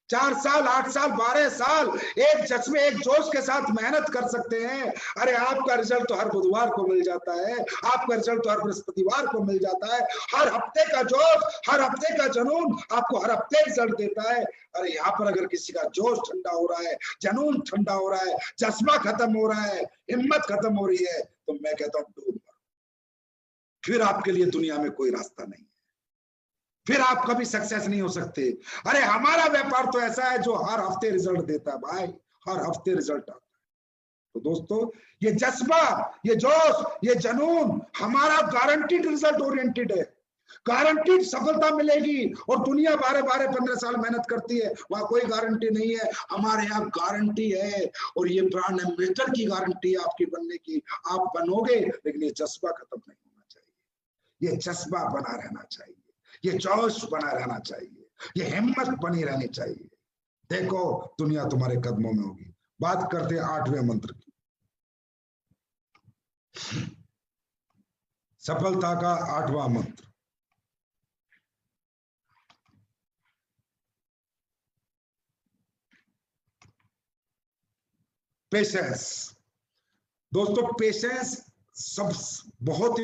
4 साल, 8 साल, 12 साल एक जज्बे, एक जोश के साथ मेहनत कर सकते हैं, अरे आपका रिजल्ट तो हर बुधवार को मिल जाता है, आपका रिजल्ट तो हर बृहस्पतिवार को मिल जाता है, हर हफ्ते का जोश, हर हफ्ते का जुनून आपको हर हफ्ते रिजल्ट देता है। अरे यहाँ पर अगर किसी का जोश ठंडा हो रहा है, जुनून ठंडा हो रहा है, जज्बा खत्म हो रहा है, हिम्मत खत्म हो रही है, तो मैं कहता हूँ डूब मरो, फिर आपके लिए दुनिया में कोई रास्ता नहीं, फिर आप कभी सक्सेस नहीं हो सकते। अरे हमारा व्यापार तो ऐसा है जो हर हफ्ते रिजल्ट देता है भाई, हर हफ्ते रिजल्ट आता है। तो दोस्तों, ये जज्बा, ये जोश, ये जुनून हमारा गारंटीड रिजल्ट ओरिएंटेड है, गारंटीड सफलता मिलेगी। और दुनिया 12-12-15 साल मेहनत करती है, वहां कोई गारंटी नहीं है, हमारे यहाँ गारंटी है, और ये ब्रांड एम्बेसडर की गारंटी है आपकी बनने की, आप बनोगे, लेकिन ये जज्बा खत्म नहीं होना चाहिए, ये जज्बा बना रहना चाहिए, ये जोश बना रहना चाहिए, ये हिम्मत बनी रहनी चाहिए। देखो दुनिया तुम्हारे कदमों में होगी। बात करते हैं 8वें मंत्र की, सफलता का 8वां मंत्र, पेशेंस। दोस्तों, पेशेंस सब बहुत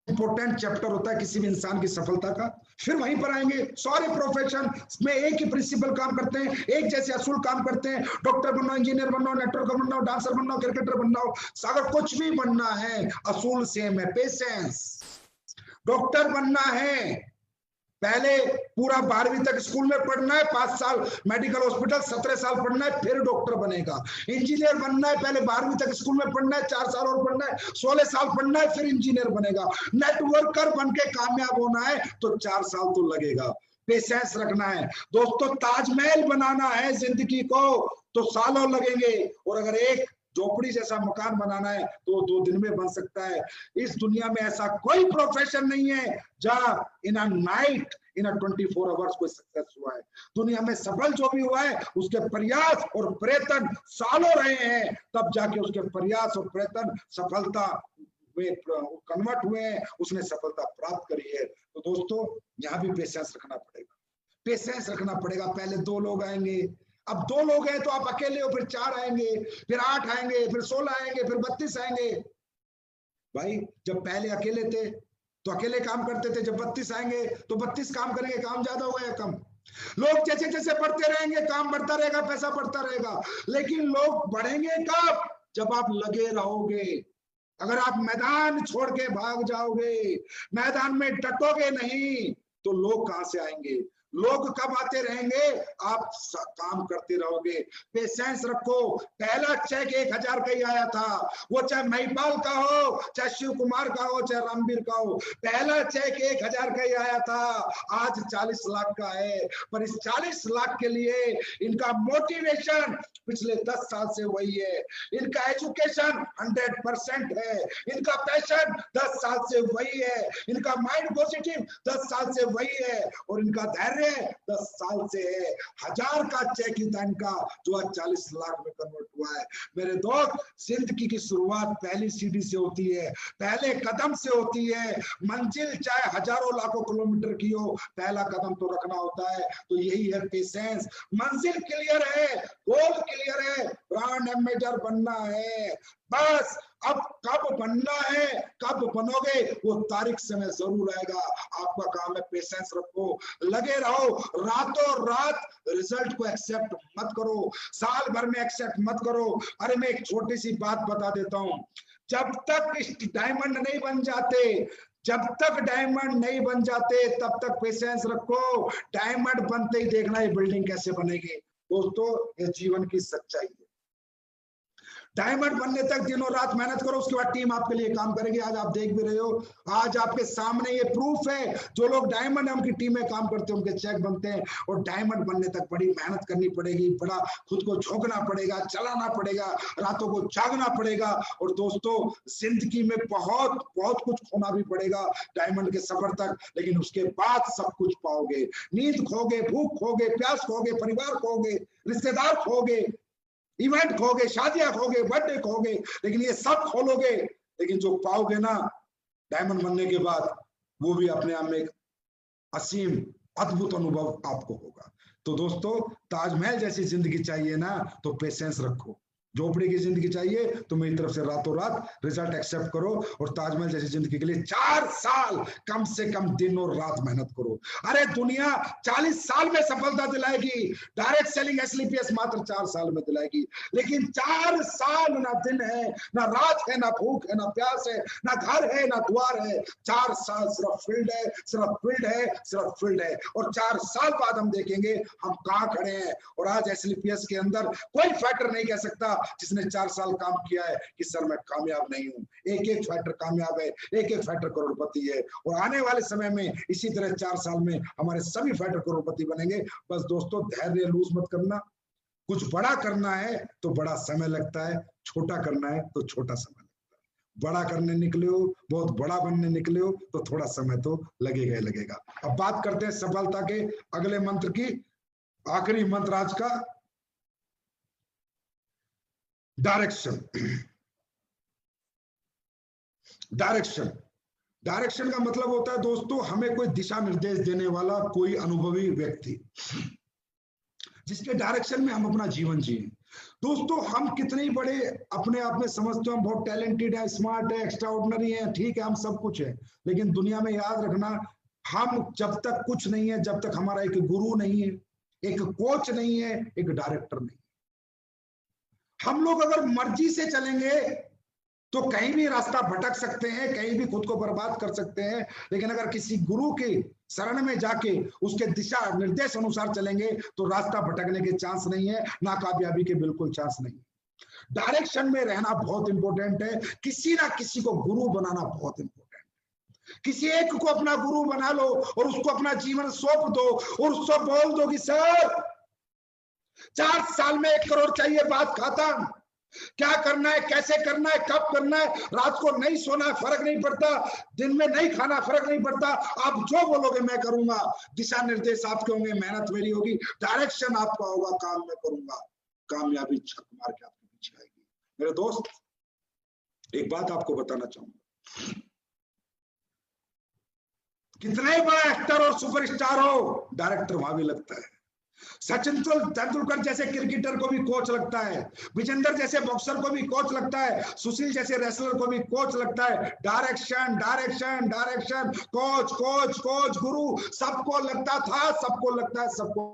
इंपॉर्टेंट चैप्टर होता है किसी भी इंसान की सफलता का। फिर वहीं पर आएंगे, सारे प्रोफेशन में एक ही प्रिंसिपल काम करते हैं, एक जैसे असूल काम करते हैं, डॉक्टर बनना, इंजीनियर बनना, नेटवर्कर बनना, डांसर बनना, क्रिकेटर बनना, अगर कुछ भी बनना है असूल सेम है, पेशेंस। डॉक्टर बनना है, पहले पूरा 12वीं तक स्कूल में पढ़ना है, 5 साल मेडिकल हॉस्पिटल, 17 साल पढ़ना है, फिर डॉक्टर बनेगा। इंजीनियर बनना है, पहले 12वीं तक स्कूल में पढ़ना है, 4 साल और पढ़ना है, 16 साल पढ़ना है, फिर इंजीनियर बनेगा। नेटवर्कर बन के कामयाब होना है तो 4 साल तो लगेगा। पेशेंस रखना है दोस्तों। ताजमहल बनाना है जिंदगी को तो सालों लगेंगे, और अगर एक झोपड़ी जैसा मकान बनाना है तो 2 दिन में बन सकता है। इस दुनिया में ऐसा कोई प्रोफेशन नहीं है जहां in a night, in a 24 hours कोई सक्सेस हुआ है। दुनिया में सफल जो भी हुआ है उसके प्रयास और प्रयत्न सालों रहे हैं, तब जाके उसके प्रयास और प्रयत्न सफलता में कन्वर्ट हुए हैं, उसने सफलता प्राप्त करी है। तो दोस्तों, यहाँ भी पेशेंस रखना पड़ेगा, पेशेंस रखना पड़ेगा। पहले 2 लोग आएंगे, अब 2 लोग हैं तो आप अकेले हो, फिर 4 आएंगे, फिर 8 आएंगे, फिर 16 आएंगे, फिर 32 आएंगे। भाई जब पहले अकेले थे तो अकेले काम करते थे, जब 32 आएंगे तो 32 काम करेंगे, काम ज्यादा होगा या कम? लोग जैसे जैसे बढ़ते रहेंगे, काम बढ़ता रहेगा, पैसा बढ़ता रहेगा, लेकिन लोग बढ़ेंगे कब? जब आप लगे रहोगे। अगर आप मैदान छोड़ के भाग जाओगे, मैदान में डटोगे नहीं, तो लोग कहां से आएंगे? लोग कब आते रहेंगे? आप काम करते रहोगे। पेशेंस रखो। पहला चेक 1000 का ही आया था, वो चाहे महिपाल का हो, चाहे शिव कुमार का हो, चाहे रामवीर का हो, पहला चेक 1000 का ही आया था। आज 40 लाख का है, पर इस 40 लाख के लिए इनका मोटिवेशन पिछले 10 साल से वही है, इनका एजुकेशन 100% है, इनका पैशन 10 साल से वही है, इनका माइंड पॉजिटिव 10 साल से वही है, और इनका धैर्य 10 साल से है। 1000 का चेक ही था इनका, जो आज 40 लाख में कन्वर्ट हुआ है। मेरे दोस्त, जिंदगी की शुरुआत पहली सीढ़ी से होती है, पहले कदम से होती है। मंजिल चाहे हजारों लाखों किलोमीटर की हो, पहला कदम तो रखना होता है। तो यही है पेशेंस। मंजिल क्लियर है, गोल क्लियर है, ब्रांड एम्बेसडर बनना है, बस अब कब बनना है, कब बनोगे, वो तारीख समय जरूर आएगा। आपका काम है पेशेंस रखो, लगे रहो, रातों रात रिजल्ट को एक्सेप्ट मत करो, साल भर में एक्सेप्ट मत करो। अरे मैं एक छोटी सी बात बता देता हूं, जब तक डायमंड नहीं बन जाते, जब तक डायमंड नहीं बन जाते तब तक पेशेंस रखो। डायमंड बनते ही देखना ये बिल्डिंग कैसे बनेगी। दोस्तों ये जीवन की सच्चाई है। डायमंड बनने तक दिनों रात मेहनत करो, उसके बाद टीम आपके लिए काम करेगी। आज आप देख भी रहे हो, आज आपके सामने ये प्रूफ है, जो लोग डायमंड है उनकी टीमें काम करते हैं, उनके चेक बनते हैं। और डायमंड बनने तक बड़ी मेहनत करनी पड़ेगी, बड़ा खुद को झोंकना पड़ेगा, चलाना पड़ेगा, रातों को जागना पड़ेगा। और दोस्तों जिंदगी में बहुत बहुत कुछ खोना भी पड़ेगा डायमंड के सफर तक, लेकिन उसके बाद सब कुछ पाओगे। नींद खोगे, भूख खोगे, प्यास खोगे, परिवार खोगे, रिश्तेदार खोगे, इवेंट खोगे, शादियां खोगे, बर्थडे खोगे, लेकिन ये सब खोलोगे। लेकिन जो पाओगे ना डायमंड बनने के बाद, वो भी अपने आप में एक असीम अद्भुत अनुभव आपको होगा। तो दोस्तों ताजमहल जैसी जिंदगी चाहिए ना, तो पेशेंस रखो। झोपड़ी की जिंदगी चाहिए तो मेरी तरफ से रातों रात रिजल्ट एक्सेप्ट करो। और ताजमहल जैसी जिंदगी के लिए 4 साल कम से कम दिन और रात मेहनत करो। अरे दुनिया 40 साल में सफलता दिलाएगी, डायरेक्ट सेलिंग एसएलपीएस मात्र 4 साल में दिलाएगी। लेकिन 4 साल ना दिन है, ना रात है, ना भूख है, ना प्यास है, ना घर है, ना द्वार है। 4 साल सिर्फ फील्ड है, सिर्फ फील्ड है, सिर्फ फील्ड है। और 4 साल बाद हम देखेंगे हम कहां खड़े हैं। और आज एसएलपीएस के अंदर कोई फैक्टर नहीं कह सकता जिसने 4 साल काम किया है कि सर मैं कामयाब नहीं हूं। एक एक फैक्टर कामयाब है, एक एक फैक्टर करोड़पति है। और आने वाले समय में इसी तरह 4 साल में हमारे सभी फैक्टर करोड़पति बनेंगे। बस दोस्तों धैर्य लूज मत करना। कुछ बड़ा करना है तो बड़ा समय लगता है, छोटा करना है तो छोटा समय लगता है। बड़ा करने निकले हो, बहुत बड़ा बनने निकले हो तो थोड़ा समय तो लगेगा ही लगेगा। अब बात करते हैं सफलता के अगले मंत्र की, आखिरी मंत्र आज का, डायरेक्शन। डायरेक्शन डायरेक्शन का मतलब होता है दोस्तों हमें कोई दिशा निर्देश देने वाला कोई अनुभवी व्यक्ति, जिसके डायरेक्शन में हम अपना जीवन जिए। दोस्तों हम कितने बड़े अपने आप में समझते हैं, हम बहुत टैलेंटेड है, स्मार्ट है, एक्स्ट्राऑर्डिनरी है, ठीक है हम सब कुछ है। लेकिन दुनिया में याद रखना, हम जब तक कुछ नहीं है, जब तक हमारा एक गुरु नहीं है, एक कोच नहीं है, एक डायरेक्टर नहीं। हम लोग अगर मर्जी से चलेंगे तो कहीं भी रास्ता भटक सकते हैं, कहीं भी खुद को बर्बाद कर सकते हैं। लेकिन अगर किसी गुरु के शरण में जाके उसके दिशा निर्देश अनुसार चलेंगे तो रास्ता भटकने के चांस नहीं है, नाकामयाबी के बिल्कुल चांस नहीं है। डायरेक्शन में रहना बहुत इंपॉर्टेंट है, किसी ना किसी को गुरु बनाना बहुत इंपॉर्टेंट है। किसी एक को अपना गुरु बना लो और उसको अपना जीवन सौंप दो और उसको बोल दो कि सर 4 साल में 1 करोड़ चाहिए, बात खत्म। क्या करना है, कैसे करना है, कब करना है, रात को नहीं सोना है फर्क नहीं पड़ता, दिन में नहीं खाना फर्क नहीं पड़ता, आप जो बोलोगे मैं करूंगा। दिशा निर्देश आपके होंगे, मेहनत मेरी होगी, डायरेक्शन आपका होगा, काम मैं करूंगा, कामयाबी छक मार के आपके पीछे आएगी। मेरे दोस्त एक बात आपको बताना चाहूंगा, कितने बड़ा एक्टर और सुपरस्टार हो, डायरेक्टर वहां भी लगता है। सचिन तेंदुलकर जैसे क्रिकेटर को भी कोच लगता है, विजेंद्र जैसे बॉक्सर को भी कोच लगता है, सुशील जैसे रेसलर को भी कोच लगता है। Direction direction direction, coach coach coach, गुरु सबको लगता था, सबको लगता है, सबको।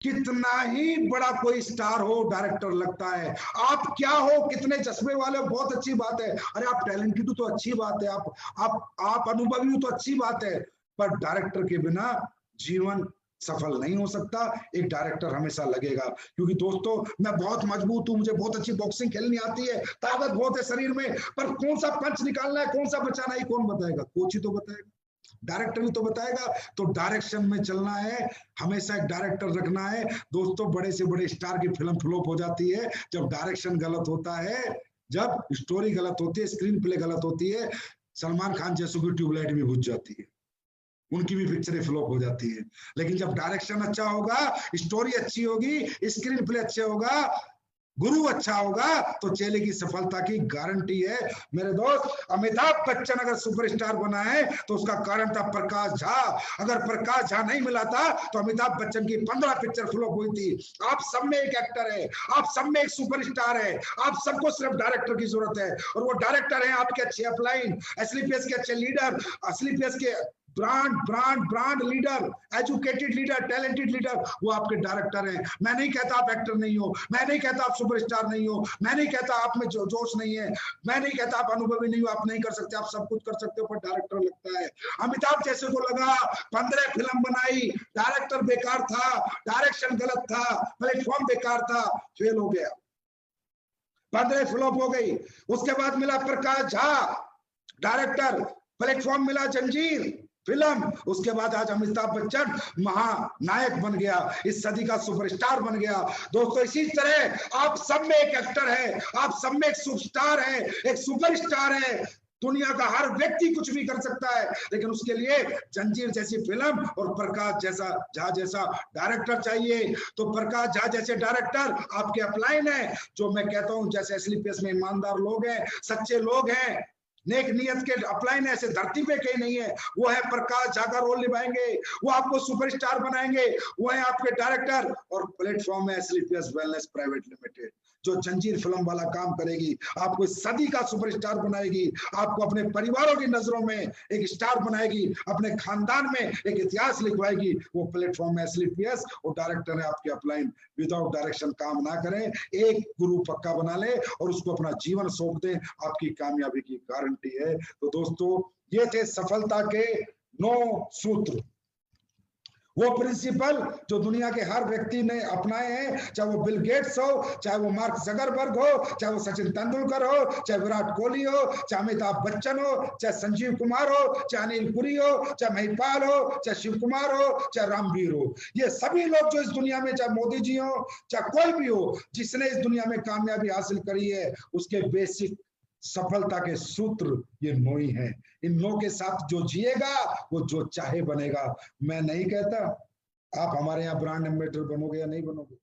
कितना ही बड़ा कोई स्टार हो डायरेक्टर लगता है। आप क्या हो, कितने चश्मे वाले हो, बहुत अच्छी बात है। अरे आप टैलेंटेड हो तो अच्छी बात है, आप अनुभवी हो तो अच्छी बात है, पर डायरेक्टर के बिना जीवन सफल नहीं हो सकता। एक डायरेक्टर हमेशा लगेगा। क्योंकि दोस्तों मैं बहुत मजबूत हूं, मुझे बहुत अच्छी बॉक्सिंग खेलनी आती है, ताकत बहुत है शरीर में, पर कौन सा पंच निकालना है, कौन सा बचाना है, कौन बताएगा? कोच ही तो बताएगा, डायरेक्टर ही तो बताएगा। तो डायरेक्शन में चलना है, हमेशा एक डायरेक्टर रखना है। दोस्तों बड़े से बड़े स्टार की फिल्म फ्लॉप हो जाती है जब डायरेक्शन गलत होता है, जब स्टोरी गलत होती है, स्क्रीन प्ले गलत होती है। सलमान खान जैसों की ट्यूबलाइट भी बुझ जाती है, उनकी भी पिक्चरें फ्लॉप हो जाती है। लेकिन जब डायरेक्शन अच्छा होगा, स्टोरी अच्छी होगी, स्क्रीन प्ले अच्छा होगा, गुरु अच्छा होगा तो चेले की सफलता की गारंटी है। मेरे दोस्त, अमिताभ बच्चन अगर सुपरस्टार बना है तो उसका कारण था प्रकाश झा। अगर प्रकाश झा नहीं मिला था तो अमिताभ बच्चन की 15 पिक्चर फ्लॉप हुई थी। आप सब में एक एक्टर है, आप सब में एक सुपरस्टार है, आप सबको सिर्फ डायरेक्टर की जरूरत है, और वो डायरेक्टर है आपके अच्छे अपलाइन, एसलीपीएस के अच्छे लीडर, एसलीपीएस के brand brand brand leader, educated leader, talented leader, वो आपके डायरेक्टर हैं। मैं नहीं कहता आप एक्टर नहीं हो, मैं नहीं कहता आप सुपरस्टार नहीं हो, मैं नहीं कहता आप में जोश नहीं है, मैं नहीं कहता आप अनुभवी नहीं हो, आप नहीं कर सकते, आप सब कुछ कर सकते हो, पर डायरेक्टर लगता है। अमिताभ जैसे को लगा 15 फिल्म बनाई, डायरेक्टर बेकार था, डायरेक्शन गलत था, प्लेटफॉर्म बेकार था, फेल हो गया, 15 फ्लॉप हो गई। उसके बाद मिला प्रकाश झा डायरेक्टर, प्लेटफॉर्म मिला जंजीर फिल्म, उसके बाद आज अमिताभ बच्चन महानायक बन गया, इस सदी का सुपरस्टार बन गया। दोस्तों इसी तरह आप सब में एक एक्टर है, आप सब में एक सुपरस्टार है, एक सुपरस्टार है। दुनिया का हर व्यक्ति कुछ भी कर सकता है, लेकिन उसके लिए जंजीर जैसी फिल्म और प्रकाश झा जैसा डायरेक्टर चाहिए। तो प्रकाश झा जैसे डायरेक्टर आपके अपलाइन है, जो मैं कहता हूं जैसे एसलीपीएस में ईमानदार लोग हैं, सच्चे लोग हैं, नेक नियत के अपलाइन ऐसे धरती पे कहीं नहीं है, वो है प्रकाश झा का रोल निभाएंगे, वो आपको सुपरस्टार बनाएंगे, वो है आपके डायरेक्टर। और प्लेटफॉर्म है एसलीपीएस वेलनेस प्राइवेट लिमिटेड, जो जंजीर फिल्म वाला काम करेगी, आपको सदी का सुपरस्टार बनाएगी, आपको अपने परिवारों की नजरों में एक स्टार बनाएगी, अपने खानदान में एक इतिहास लिखवाएगी। वो प्लेटफॉर्म है एसलीपीएस, और डायरेक्टर है आपके अपलाइन। विदाउट डायरेक्शन काम ना करें, एक गुरु पक्का बना ले और उसको अपना जीवन सौंप दें, आपकी कामयाबी की गारंटी है। तो दोस्तों ये थे सफलता के 9 सूत्र, वो प्रिंसिपल जो दुनिया के हर व्यक्ति ने अपनाए हैं, चाहे वो बिल गेट्स हो, चाहे वो मार्क जकरबर्ग हो, चाहे वो सचिन तेंदुलकर हो, चाहे विराट कोहली हो, चाहे अमिताभ बच्चन हो, चाहे संजीव कुमार हो, चाहे अनिल पुरी हो, चाहे महिपाल हो, चाहे शिव कुमार हो, चाहे रामवीर हो, ये सभी लोग जो इस दुनिया में, चाहे मोदी जी हो, चाहे कोई भी हो, जिसने इस दुनिया में कामयाबी हासिल करी है, उसके बेसिक सफलता के सूत्र ये 9 ही हैं। इन 9 के साथ जो जिएगा वो जो चाहे बनेगा। मैं नहीं कहता आप हमारे यहाँ ब्रांड एम्बेसडर बनोगे या नहीं बनोगे,